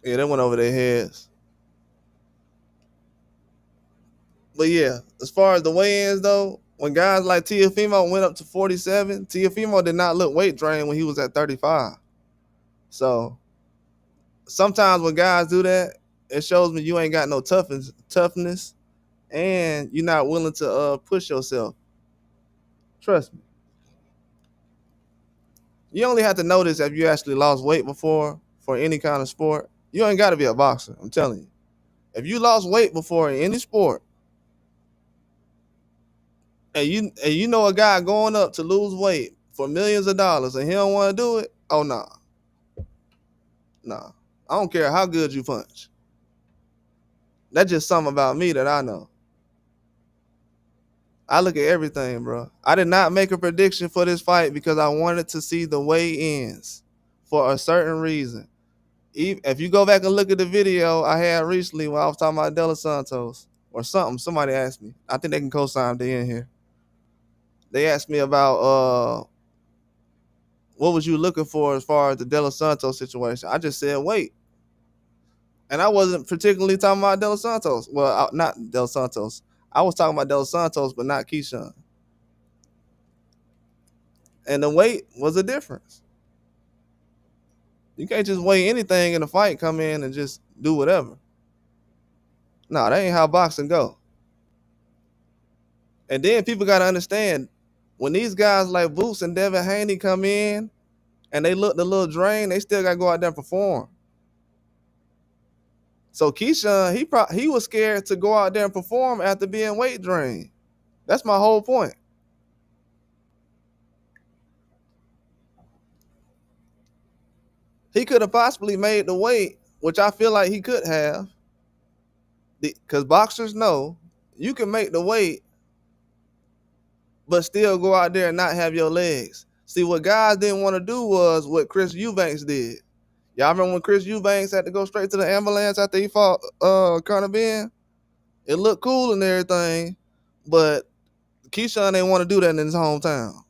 Yeah, that went over their heads. But yeah, as far as the weigh-ins though, when guys like Tiafimo went up to 47, Tiafimo did not look weight drained when he was at 35. So sometimes when guys do that, it shows me you ain't got no toughness, and you're not willing to push yourself. Trust me. You only have to notice if you actually lost weight before for any kind of sport. You ain't got to be a boxer. I'm telling you. If you lost weight before in any sport, and you know a guy going up to lose weight for millions of dollars and he don't want to do it, oh nah, nah. I don't care how good you punch. That's just something about me that I know. I look at everything, bro. I did not make a prediction for this fight because I wanted to see the weigh-ins for a certain reason. If you go back and look at the video I had recently when I was talking about Dela Santos or something, somebody asked me. I think they can co-sign they in here. They asked me about what was you looking for as far as the Dela Santos situation. I just said wait. And I wasn't particularly talking about Dela Santos. Well, not Dela Santos. I was talking about Dela Santos, but not Keyshawn. And the weight was a difference. You can't just weigh anything in a fight, come in and just do whatever. No, that ain't how boxing go. And then people got to understand when these guys like Boots and Devin Haney come in and they look a little drained, they still got to go out there and perform. So Keyshawn, he was scared to go out there and perform after being weight drained. That's my whole point. He could have possibly made the weight, which I feel like he could have, because boxers know you can make the weight, but still go out there and not have your legs. See, what guys didn't want to do was what Chris Eubanks did. Y'all remember when Chris Eubanks had to go straight to the ambulance after he fought Conor Ben? It looked cool and everything, but Keyshawn didn't want to do that in his hometown.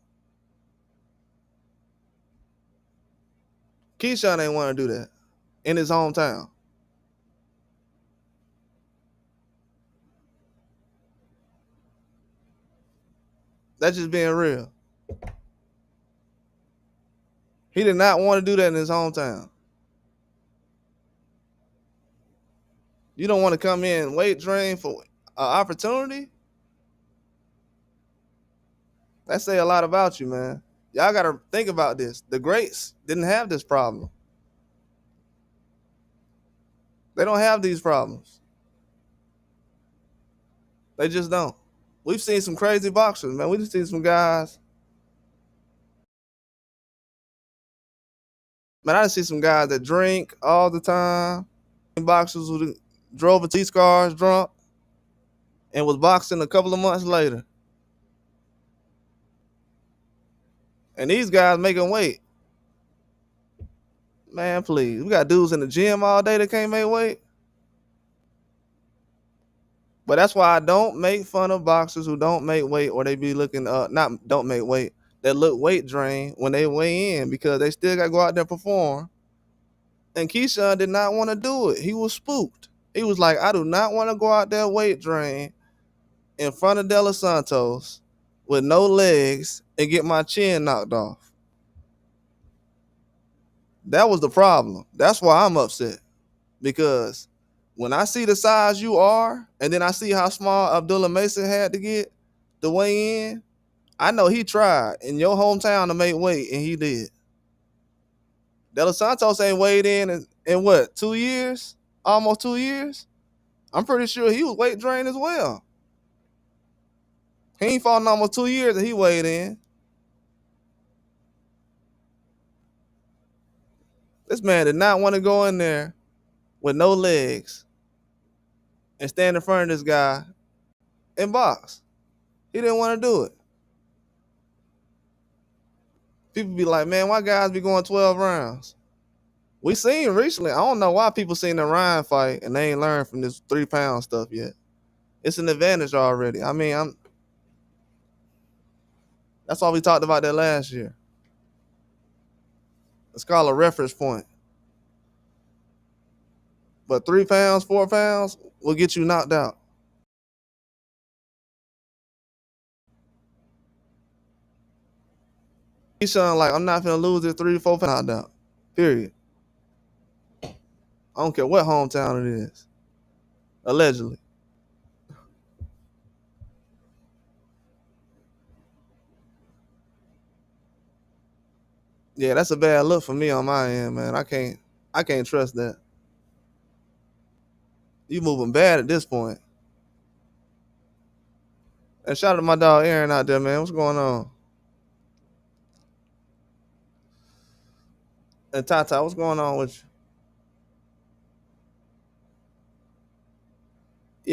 Keyshawn didn't want to do that in his hometown. That's just being real. He did not want to do that in his hometown. You don't want to come in weight drain for an opportunity? That say a lot about you, man. Y'all got to think about this. The greats didn't have this problem. They don't have these problems. They just don't. We've seen some crazy boxers, man. We've seen some guys. Man, I see some guys that drink all the time. Boxers who drove a T-Cars drunk and was boxing a couple of months later. And these guys making weight. Man, please. We got dudes in the gym all day that can't make weight. But that's why I don't make fun of boxers who don't make weight or they be looking not don't make weight, that look weight drained when they weigh in because they still gotta go out there and perform. And Keyshawn did not want to do it. He was spooked. He was like, I do not want to go out there weight drain in front of Dela Santos with no legs and get my chin knocked off. That was the problem. That's why I'm upset. Because when I see the size you are, and then I see how small Abdullah Mason had to get to weigh in, I know he tried in your hometown to make weight, and he did. Dela Santos ain't weighed in what, 2 years? Almost 2 years? I'm pretty sure he was weight drained as well. He ain't fought in almost 2 years and he weighed in. This man did not want to go in there with no legs and stand in front of this guy and box. He didn't want to do it. People be like, man, why guys be going 12 rounds? We seen recently, I don't know why people seen the Ryan fight and they ain't learned from this 3-pound stuff yet. It's an advantage already. I mean, that's why we talked about that last year. It's called a reference point. But 3 pounds, 4 pounds will get you knocked out. Keyshawn, like, I'm not finna lose this 3 to 4 pound out. Period. I don't care what hometown it is. Allegedly. Yeah, that's a bad look for me on my end, man. I can't trust that. You moving bad at this point. And shout out to my dog Aaron out there, man. What's going on? And Tata, what's going on with you?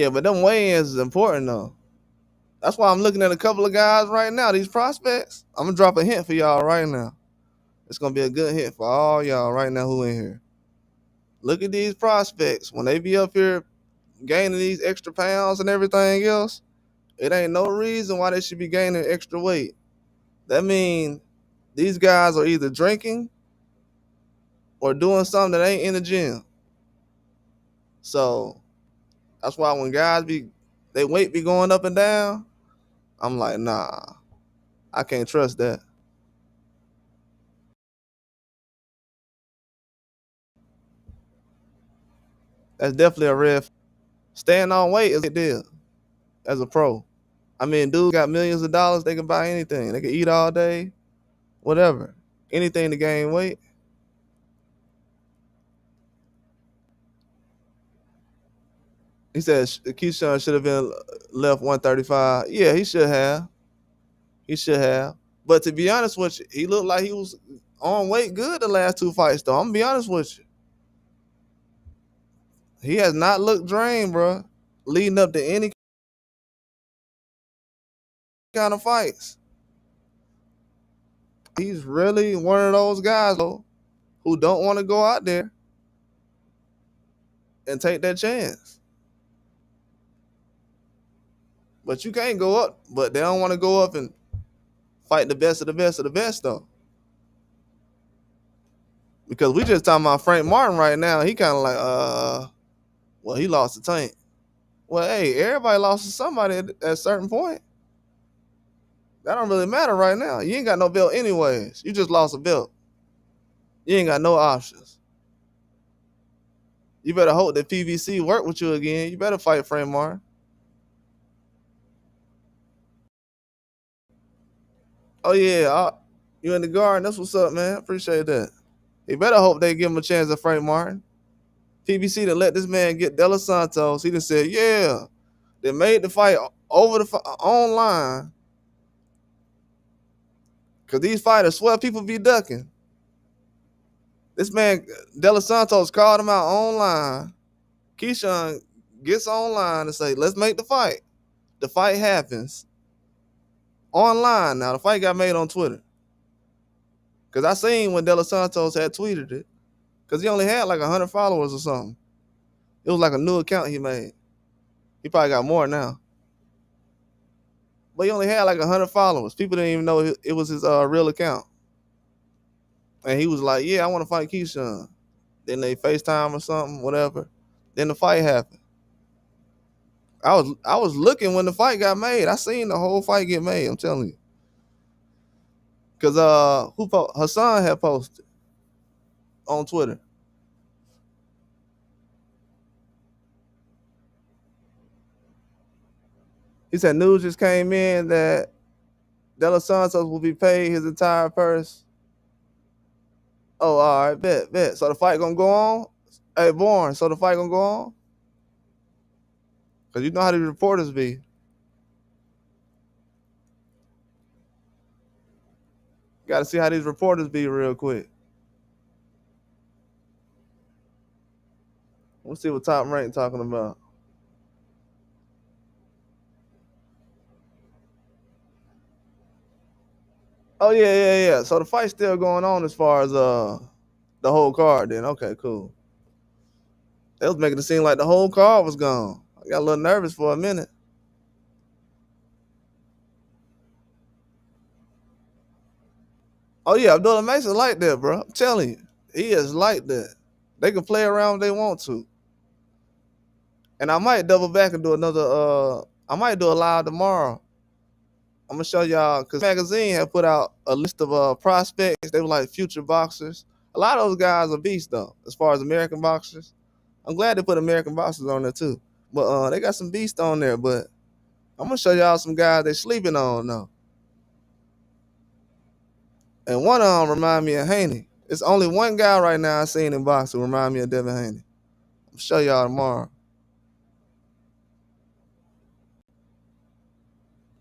Yeah, but them weigh-ins is important though. That's why I'm looking at a couple of guys right now. These prospects. I'm gonna drop a hint for y'all right now. It's gonna be a good hint for all y'all right now who in here. Look at these prospects. When they be up here gaining these extra pounds and everything else, it ain't no reason why they should be gaining extra weight. That means these guys are either drinking or doing something that ain't in the gym. So that's why when guys be they weight be going up and down, I'm like, nah, I can't trust that. That's definitely a red. Staying on weight is a big deal as a pro. I mean, dudes got millions of dollars. They can buy anything. They can eat all day, whatever, anything to gain weight. He said Keyshawn should have been left 135. Yeah, he should have. He should have. But to be honest with you, he looked like he was on weight good the last 2 fights, though. I'm gonna be honest with you. He has not looked drained, bro, leading up to any kind of fights. He's really one of those guys, though, who don't want to go out there and take that chance. But you can't go up. But they don't want to go up and fight the best of the best of the best, though. Because we just talking about Frank Martin right now. He kind of like, well, he lost the tank. Well, hey, everybody lost to somebody at a certain point. That don't really matter right now. You ain't got no belt anyways. You just lost a belt. You ain't got no options. You better hope that PVC work with you again. You better fight Frank Martin. Oh yeah, you in the garden? That's what's up, man. Appreciate that. He better hope they give him a chance at Frank Martin. PBC to let this man get De Los Santos. He just said, yeah, they made the fight over the online because these fighters swear people be ducking. This man De Los Santos called him out online. Keyshawn gets online and say, let's make the fight. The fight happens online. Now the fight got made on Twitter because I seen when De Los Santos had tweeted it because he only had like 100 followers or something. It was like a new account he made. He probably got more now. But he only had like 100 followers. People didn't even know it was his real account. And he was like, yeah, I want to fight Keyshawn. Then they FaceTime or something, whatever. Then the fight happened. I was looking when the fight got made. I seen the whole fight get made, I'm telling you. Because Hassan had posted on Twitter. He said news just came in that De Los Santos will be paid his entire purse. Oh, all right, bet. So the fight gonna go on? Hey, Born, so the fight gonna go on? Because you know how the reporters be. Got to see how these reporters be real quick. We'll see what Top Rank talking about. Oh yeah. So the fight's still going on as far as the whole card. Then okay, cool. They was making it seem like the whole card was gone. I got a little nervous for a minute. Oh yeah, Abdullah Mason like that, bro. I'm telling you, he is like that. They can play around if they want to. And I might double back and do another. I might do a live tomorrow I'm gonna show y'all because magazine had put out a list of prospects. They were like future boxers. A lot of those guys are beasts though, as far as American boxers. I'm glad they put American boxers on there too. But they got some beasts on there. But I'm gonna show y'all some guys they sleeping on though. And one of them remind me of Haney. It's only one guy right now I seen in boxing who remind me of Devin Haney. I'll show y'all tomorrow.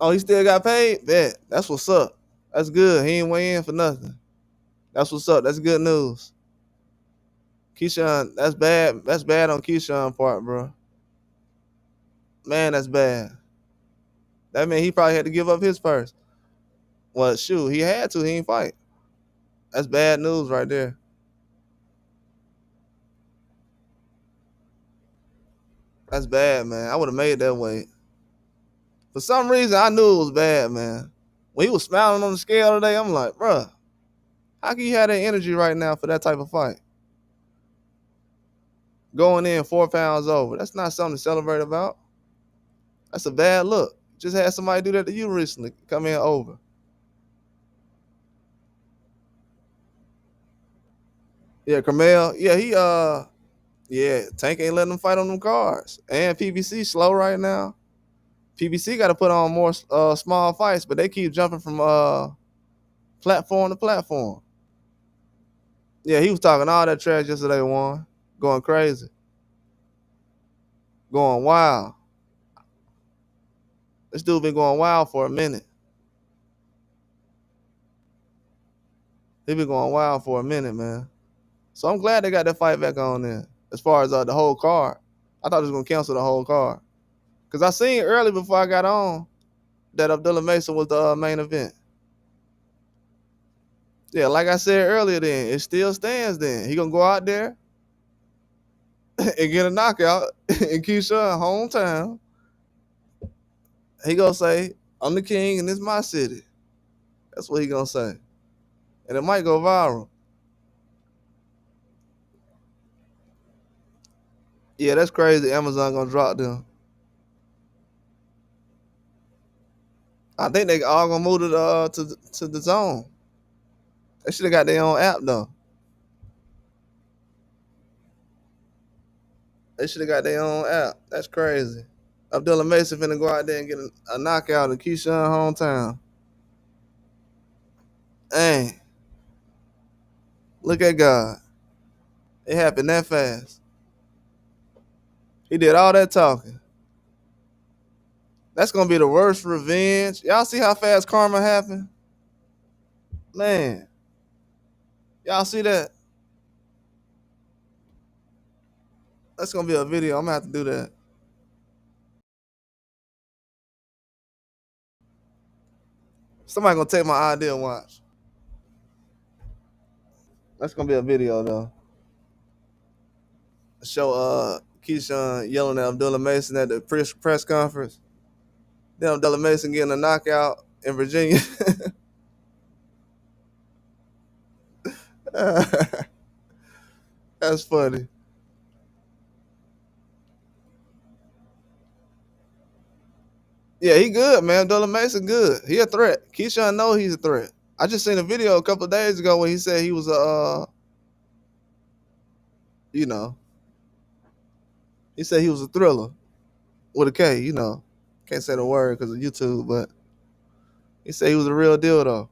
Oh, he still got paid? Bet. That's what's up. That's good. He ain't weigh in for nothing. That's what's up. That's good news. Keyshawn, that's bad. That's bad on Keyshawn part, bro. Man, that's bad. That mean he probably had to give up his purse. Well, shoot, he had to. He ain't fight. That's bad news right there. That's bad, man. I would have made that weight. For some reason, I knew it was bad, man. When he was smiling on the scale today, I'm like, bruh, how can you have that energy right now for that type of fight? Going in 4 pounds over. That's not something to celebrate about. That's a bad look. Just had somebody do that to you recently. Come in over. Yeah, Carmel. Yeah, yeah, Tank ain't letting them fight on them cards. And PBC slow right now. PBC got to put on more small fights, but they keep jumping from platform to platform. Yeah, he was talking all that trash yesterday, Juan. Going crazy. Going wild. This dude been going wild for a minute. He been going wild for a minute, man. So I'm glad they got that fight back on there. As far as the whole card, I thought it was gonna cancel the whole card because I seen early before I got on that Abdullah Mason was the main event. Yeah, like I said earlier, then it still stands. Then he gonna go out there and get a knockout in Keyshawn hometown. He gonna say, "I'm the king and this my city." That's what he gonna say, and it might go viral. Yeah, that's crazy. Amazon gonna drop them. I think they all gonna move to the zone. They should have got their own app though. They should have got their own app. That's crazy. Abdullah Mason finna go out there and get a knockout in Keyshawn hometown. Dang, look at God. It happened that fast. He did all that talking. That's gonna be the worst revenge. Y'all see how fast karma happened? Man, y'all see that? That's gonna be a video. I'm gonna have to do that. Somebody gonna take my idea and watch. That's gonna be a video though. Show Keyshawn yelling at Abdullah Mason at the press conference. Then Abdullah Mason getting a knockout in Virginia. That's funny. Yeah, he good, man. Abdullah Mason good. He a threat. Keyshawn know he's a threat. I just seen a video a couple of days ago where he said he was a, you know, he said he was a thriller with a K. You know, can't say the word because of YouTube, but he said he was a real deal though.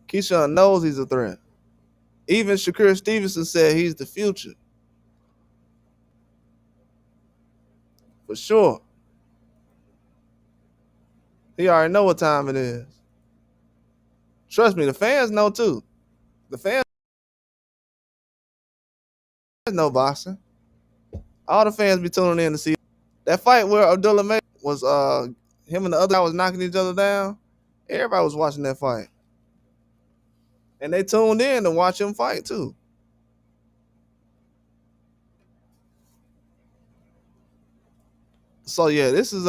Keyshawn knows he's a threat. Even Shakur Stevenson said he's the future for sure. He already know what time it is. Trust me, the fans know too. The fans know boxing. All the fans be tuning in to see that fight where Abdullah May was him and the other guy was knocking each other down. Everybody was watching that fight. And they tuned in to watch him fight too. So yeah, this is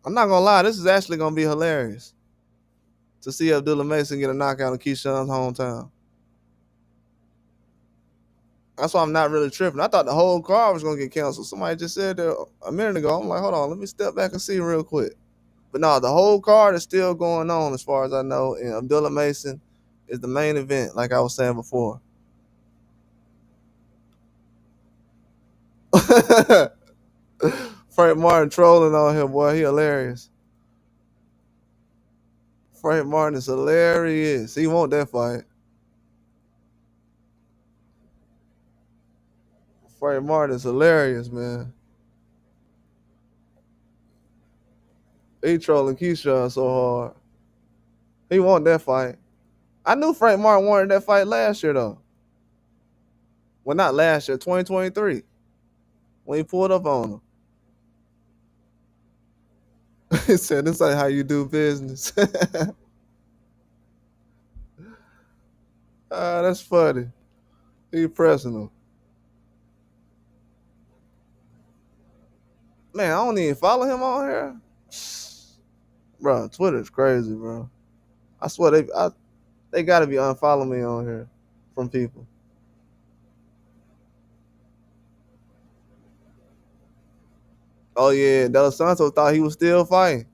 I'm not gonna lie, this is actually gonna be hilarious to see Abdullah Mason get a knockout in Keyshawn's hometown. That's why I'm not really tripping. I thought the whole card was gonna get canceled. Somebody just said that a minute ago. I'm like, hold on, let me step back and see real quick. But no, the whole card is still going on as far as I know. And Abdullah Mason is the main event, like I was saying before. Frank Martin trolling on him, boy. He hilarious. Frank Martin is hilarious. He want that fight. Frank Martin is hilarious, man. He trolling Keyshawn so hard. He want that fight. I knew Frank Martin wanted that fight last year, though. Well, not last year, 2023, when he pulled up on him. He said, "This ain't how you do business." That's funny. He pressing him. Man, I don't even follow him on here. Bro, Twitter's crazy, bro. I swear they got to be unfollowing me on here from people. Oh yeah, Del Santos thought he was still fighting.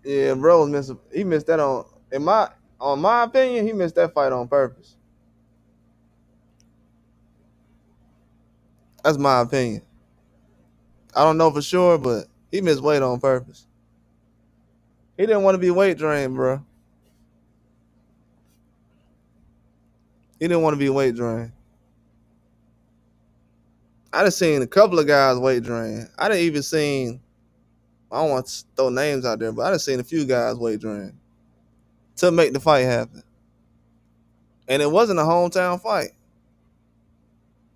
Yeah, bro was missing. He missed that on my opinion. He missed that fight on purpose. That's my opinion. I don't know for sure, but he missed weight on purpose. He didn't want to be weight drained, bro. He didn't want to be weight drained. I done seen a couple of guys weight drained. I didn't even seen. I don't want to throw names out there, but I done seen a few guys weight drained to make the fight happen. And it wasn't a hometown fight.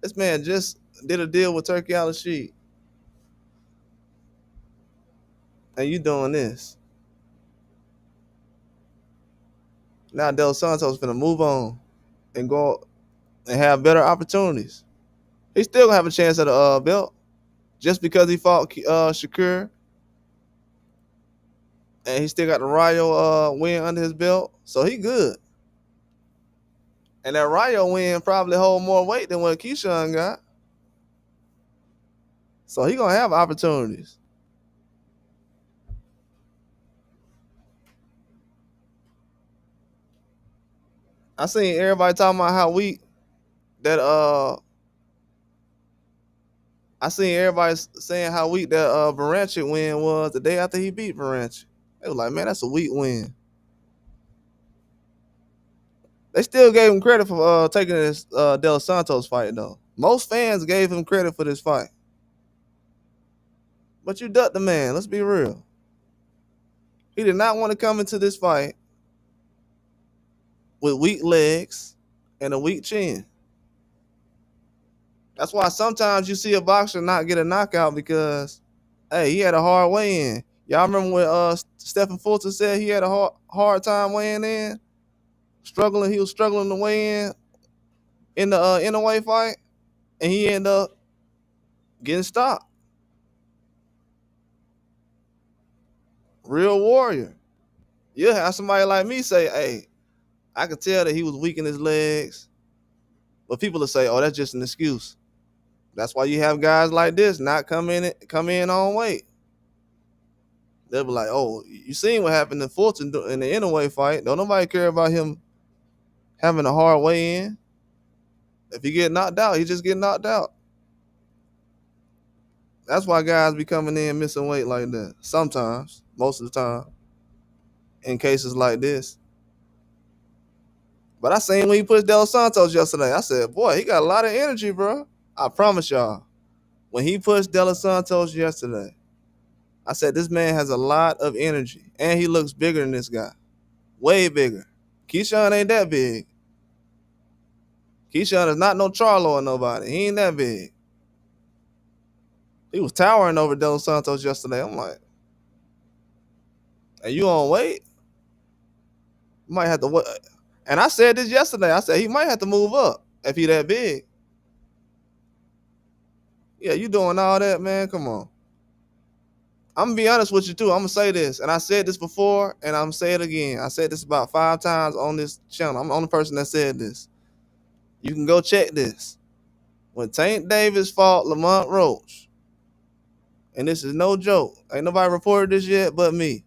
This man just did a deal with Turkey Al Sheet, and you doing this. Now Del Santos finna move on and go and have better opportunities. He still gonna have a chance at a belt just because he fought Shakur, and he still got the Rayo win under his belt, so he good. And that Rayo win probably hold more weight than what Keyshawn got, so he gonna have opportunities. I seen everybody talking about how weak that I seen everybody saying how weak that Baranchik win was the day after he beat Baranchik. They was like, man, that's a weak win. They still gave him credit for taking this Del Santos fight, though. Most fans gave him credit for this fight. But you ducked the man. Let's be real. He did not want to come into this fight with weak legs and a weak chin. That's why sometimes you see a boxer not get a knockout because, hey, he had a hard weigh-in. Y'all remember when Stephen Fulton said he had a hard time weighing in? He was struggling to weigh in the inner fight, and he ended up getting stopped. Real warrior. You'll have somebody like me say, hey, I could tell that he was weak in his legs. But people will say, oh, that's just an excuse. That's why you have guys like this not come in on weight. They'll be like, oh, you seen what happened to Fulton in the inner fight. Don't nobody care about him having a hard weigh in. If he get knocked out, he just get knocked out. That's why guys be coming in missing weight like that. Sometimes, most of the time, in cases like this. But I seen when he pushed Del Santos yesterday. I said, boy, he got a lot of energy, bro. I promise y'all. When he pushed Del Santos yesterday, I said, this man has a lot of energy. And he looks bigger than this guy. Way bigger. Keyshawn ain't that big. Keyshawn is not no Charlo or nobody. He ain't that big. He was towering over Del Santos yesterday. I'm like, and you on weight? You might have to. And I said this yesterday. I said he might have to move up if he that big. Yeah, you doing all that, man? Come on. I'm gonna be honest with you too. I'm gonna say this, and I said this before, and I'm gonna say it again. I said this about 5 times on this channel. I'm the only person that said this. You can go check this. When Tank Davis fought Lamont Roach, and this is no joke. Ain't nobody reported this yet but me.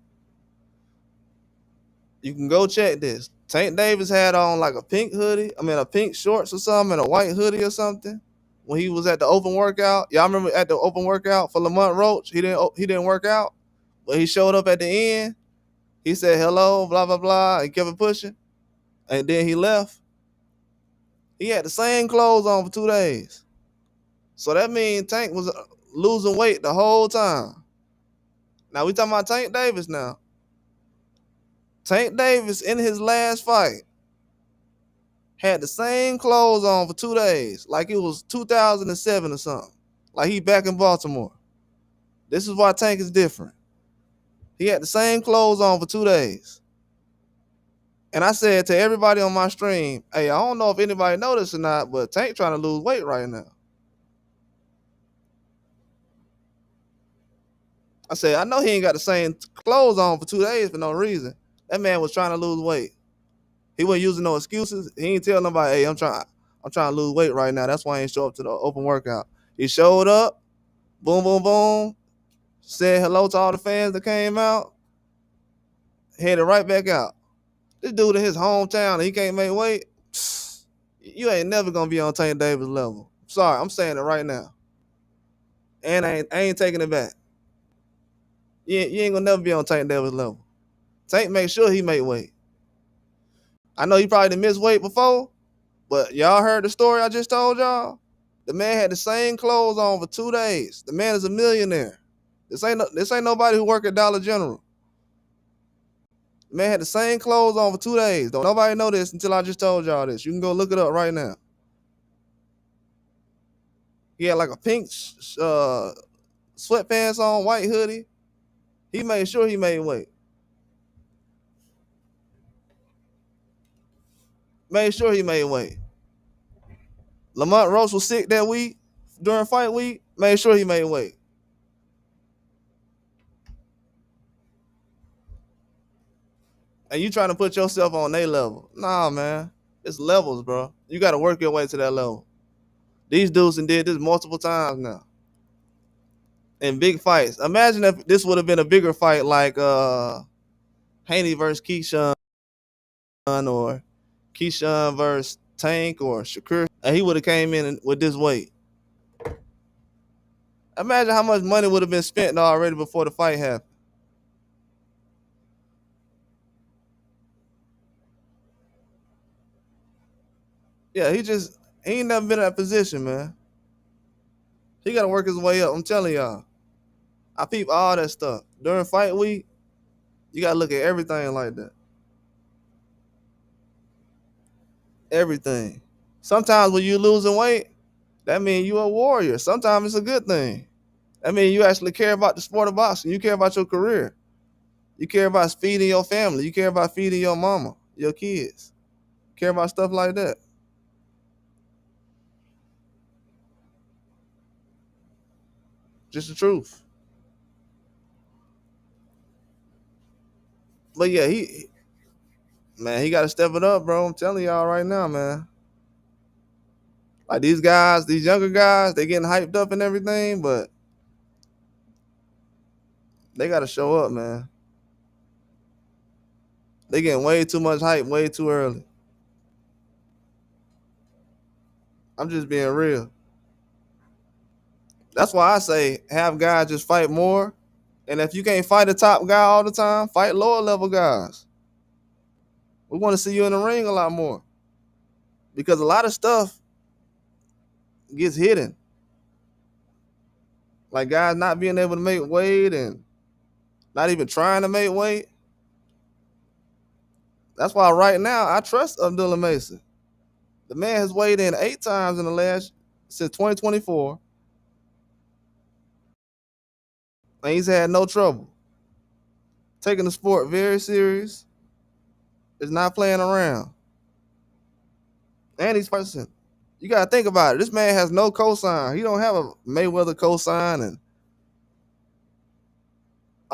You can go check this. Tank Davis had on like a pink hoodie. I mean, a pink shorts or something, and a white hoodie or something. When he was at the open workout, y'all remember at the open workout for Lamont Roach? He didn't work out, but he showed up at the end. He said hello, blah blah blah, and kept it pushing. And then he left. He had the same clothes on for 2 days. So that means Tank was losing weight the whole time. Now we talking about Tank Davis now. Tank Davis in his last fight had the same clothes on for 2 days, like it was 2007 or something. Like he back in Baltimore. This is why Tank is different. He had the same clothes on for 2 days. And I said to everybody on my stream, hey, I don't know if anybody noticed or not, but Tank trying to lose weight right now. I said, I know he ain't got the same clothes on for 2 days for no reason. That man was trying to lose weight. He wasn't using no excuses. He ain't tell nobody, hey, I'm trying to lose weight right now. That's why I ain't show up to the open workout. He showed up, boom, boom, boom, said hello to all the fans that came out, headed right back out. This dude in his hometown, he can't make weight. You ain't never gonna be on Tank Davis level. Sorry, I'm saying it right now. And I ain't taking it back. You ain't gonna never be on Tank Davis level. Tank make sure he make weight. I know he probably done missed weight before, but y'all heard the story I just told y'all? The man had the same clothes on for 2 days. The man is a millionaire. This ain't nobody who work at Dollar General. The man had the same clothes on for 2 days. Don't nobody know this until I just told y'all this. You can go look it up right now. He had like a pink sweatpants on, white hoodie. He made sure he made weight. Made sure he made weight. Lamont Roach was sick that week during fight week. Made sure he made weight. And you trying to put yourself on their level. Nah, man. It's levels, bro. You got to work your way to that level. These dudes did this multiple times now. In big fights. Imagine if this would have been a bigger fight like Haney versus Keyshawn or Keyshawn versus Tank or Shakur. And he would have came in with this weight. Imagine how much money would have been spent already before the fight happened. Yeah, he ain't never been in that position, man. He got to work his way up. I'm telling y'all. I peep all that stuff. During fight week, you got to look at everything like that. Everything. Sometimes when you losing weight, that means you a warrior. Sometimes it's a good thing. That means you actually care about the sport of boxing. You care about your career. You care about feeding your family. You care about feeding your mama, your kids. Care about stuff like that. Just the truth. But yeah, he got to step it up, bro. I'm telling y'all right now, man. Like these guys, these younger guys, they getting hyped up and everything, but they got to show up, man. They getting way too much hype way too early. I'm just being real. That's why I say have guys just fight more. And if you can't fight a top guy all the time, fight lower level guys. We want to see you in the ring a lot more. Because a lot of stuff gets hidden. Like guys not being able to make weight and not even trying to make weight. That's why right now I trust Abdullah Mason. The man has weighed in 8 times in the last since 2024. And he's had no trouble. Taking the sport very serious. Is not playing around. And he's person. You gotta think about it. This man has no cosign. He don't have a Mayweather cosign, and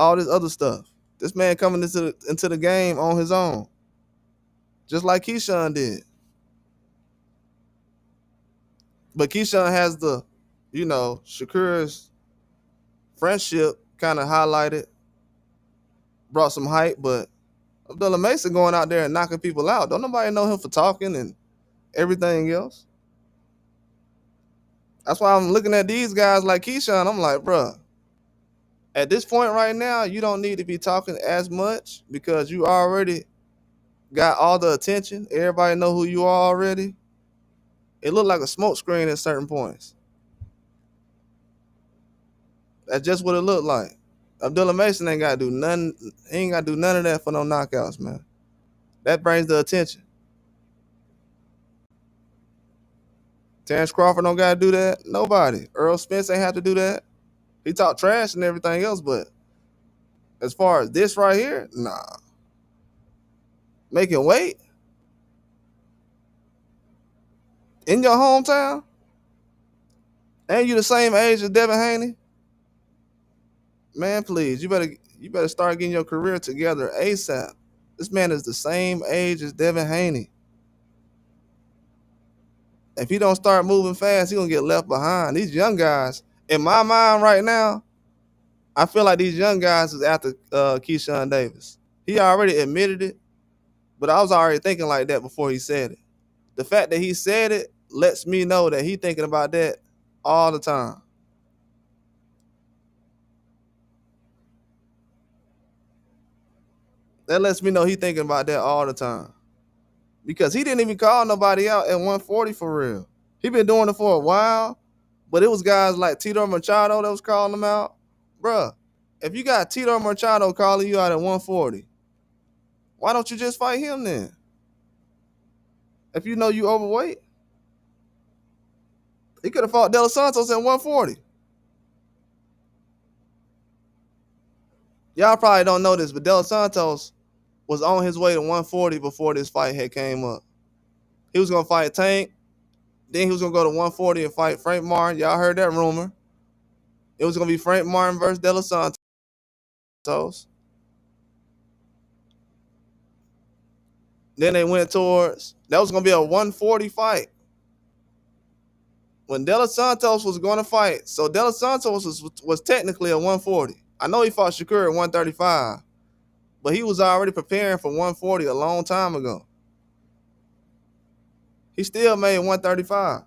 all this other stuff. This man coming into the game on his own, just like Keyshawn did. But Keyshawn has Shakur's friendship kind of highlighted, brought some hype, but Abdullah Mason going out there and knocking people out. Don't nobody know him for talking and everything else. That's why I'm looking at these guys like Keyshawn. I'm like, bruh, at this point right now, you don't need to be talking as much because you already got all the attention. Everybody know who you are already. It looked like a smoke screen at certain points. That's just what it looked like. Abdullah Mason ain't got to do nothing. He ain't got to do none of that for no knockouts, man. That brings the attention. Terrence Crawford don't got to do that. Nobody. Earl Spence ain't have to do that. He talked trash and everything else, but as far as this right here, nah. Making weight in your hometown, and you the same age as Devin Haney, man, please, you better start getting your career together ASAP. This man is the same age as Devin Haney. If he don't start moving fast, he gonna get left behind. These young guys, in my mind right now, I feel like these young guys is after Keyshawn Davis. He already admitted it, but I was already thinking like that before he said it. The fact that he said it lets me know that he thinking about that all the time. That lets me know he thinking about that all the time. Because he didn't even call nobody out at 140 for real. He been doing it for a while, but it was guys like Tito Machado that was calling him out. Bruh, if you got Tito Machado calling you out at 140, why don't you just fight him then? If you know you overweight, he could have fought De Los Santos at 140. Y'all probably don't know this, but De Los Santos was on his way to 140 before this fight had came up. He was gonna fight Tank, then he was gonna go to 140 and fight Frank Martin. Y'all heard that rumor. It was gonna be Frank Martin versus De Los Santos. Then they went towards that was gonna be a 140 fight. When De Los Santos was going to fight, so De Los Santos was technically a 140. I know he fought Shakur at 135, but he was already preparing for 140 a long time ago. He still made 135.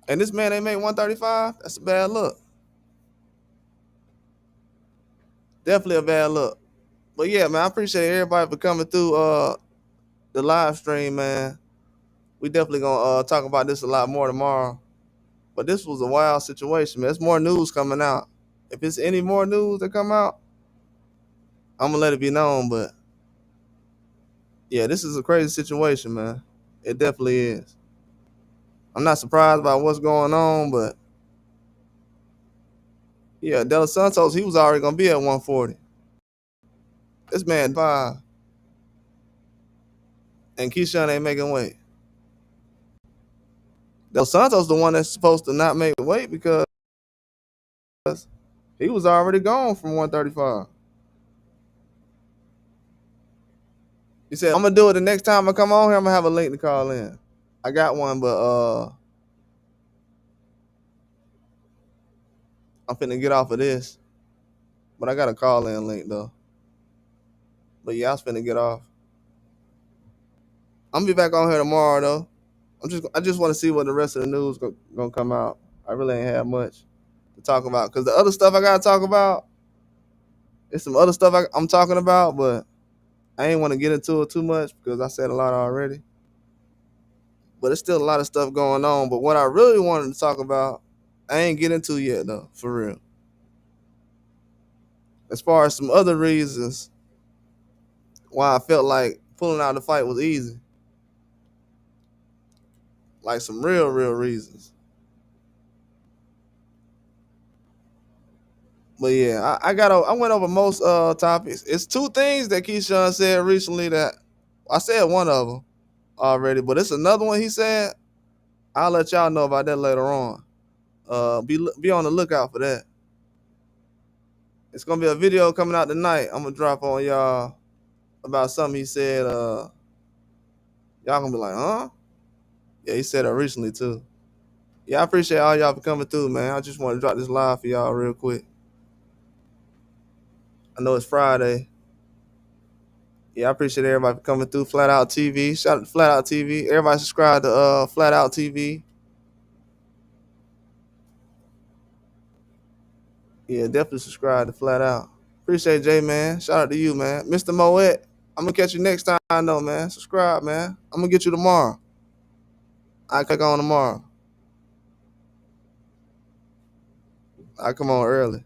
And this man ain't made 135? That's a bad look. Definitely a bad look. But yeah, man, I appreciate everybody for coming through the live stream, man. We definitely gonna talk about this a lot more tomorrow. But this was a wild situation, man. There's more news coming out. If it's any more news that come out, I'm gonna let it be known. But yeah, this is a crazy situation, man. It definitely is. I'm not surprised by what's going on, but yeah, De Los Santos, he was already gonna be at 140. This man 5. And Keyshawn ain't making weight. De Los Santos the one that's supposed to not make weight because he was already gone from 135. He said, I'm gonna do it the next time I come on here, I'm gonna have a link to call in. I got one, but I'm finna get off of this. But I got a call in link though. But yeah, I was finna get off. I'm gonna be back on here tomorrow though. I just want to see what the rest of the news gonna come out. I really ain't have much to talk about because the other stuff I gotta talk about, it's some other stuff I'm talking about, but I ain't want to get into it too much because I said a lot already. But it's still a lot of stuff going on. But what I really wanted to talk about, I ain't get into yet though, for real. As far as some other reasons why I felt like pulling out the fight was easy. Like some real reasons. But yeah, I went over most topics. It's two things that Keyshawn said recently that I said one of them already, but it's another one he said. I'll let y'all know about that later on. Be on the lookout for that. It's gonna be a video coming out tonight. I'm gonna drop on y'all about something he said. Y'all gonna be like, huh? Yeah, he said it recently too. Yeah, I appreciate all y'all for coming through, man. I just want to drop this live for y'all real quick. I know it's Friday. Yeah, I appreciate everybody for coming through. Flat Out TV. Shout out to Flat Out TV. Everybody subscribe to Flat Out TV. Yeah, definitely subscribe to Flat Out. Appreciate Jay, man. Shout out to you, man. Mr. Moet, I'm gonna catch you next time though, man. Subscribe, man. I'm gonna get you tomorrow. I click on tomorrow. I come on early.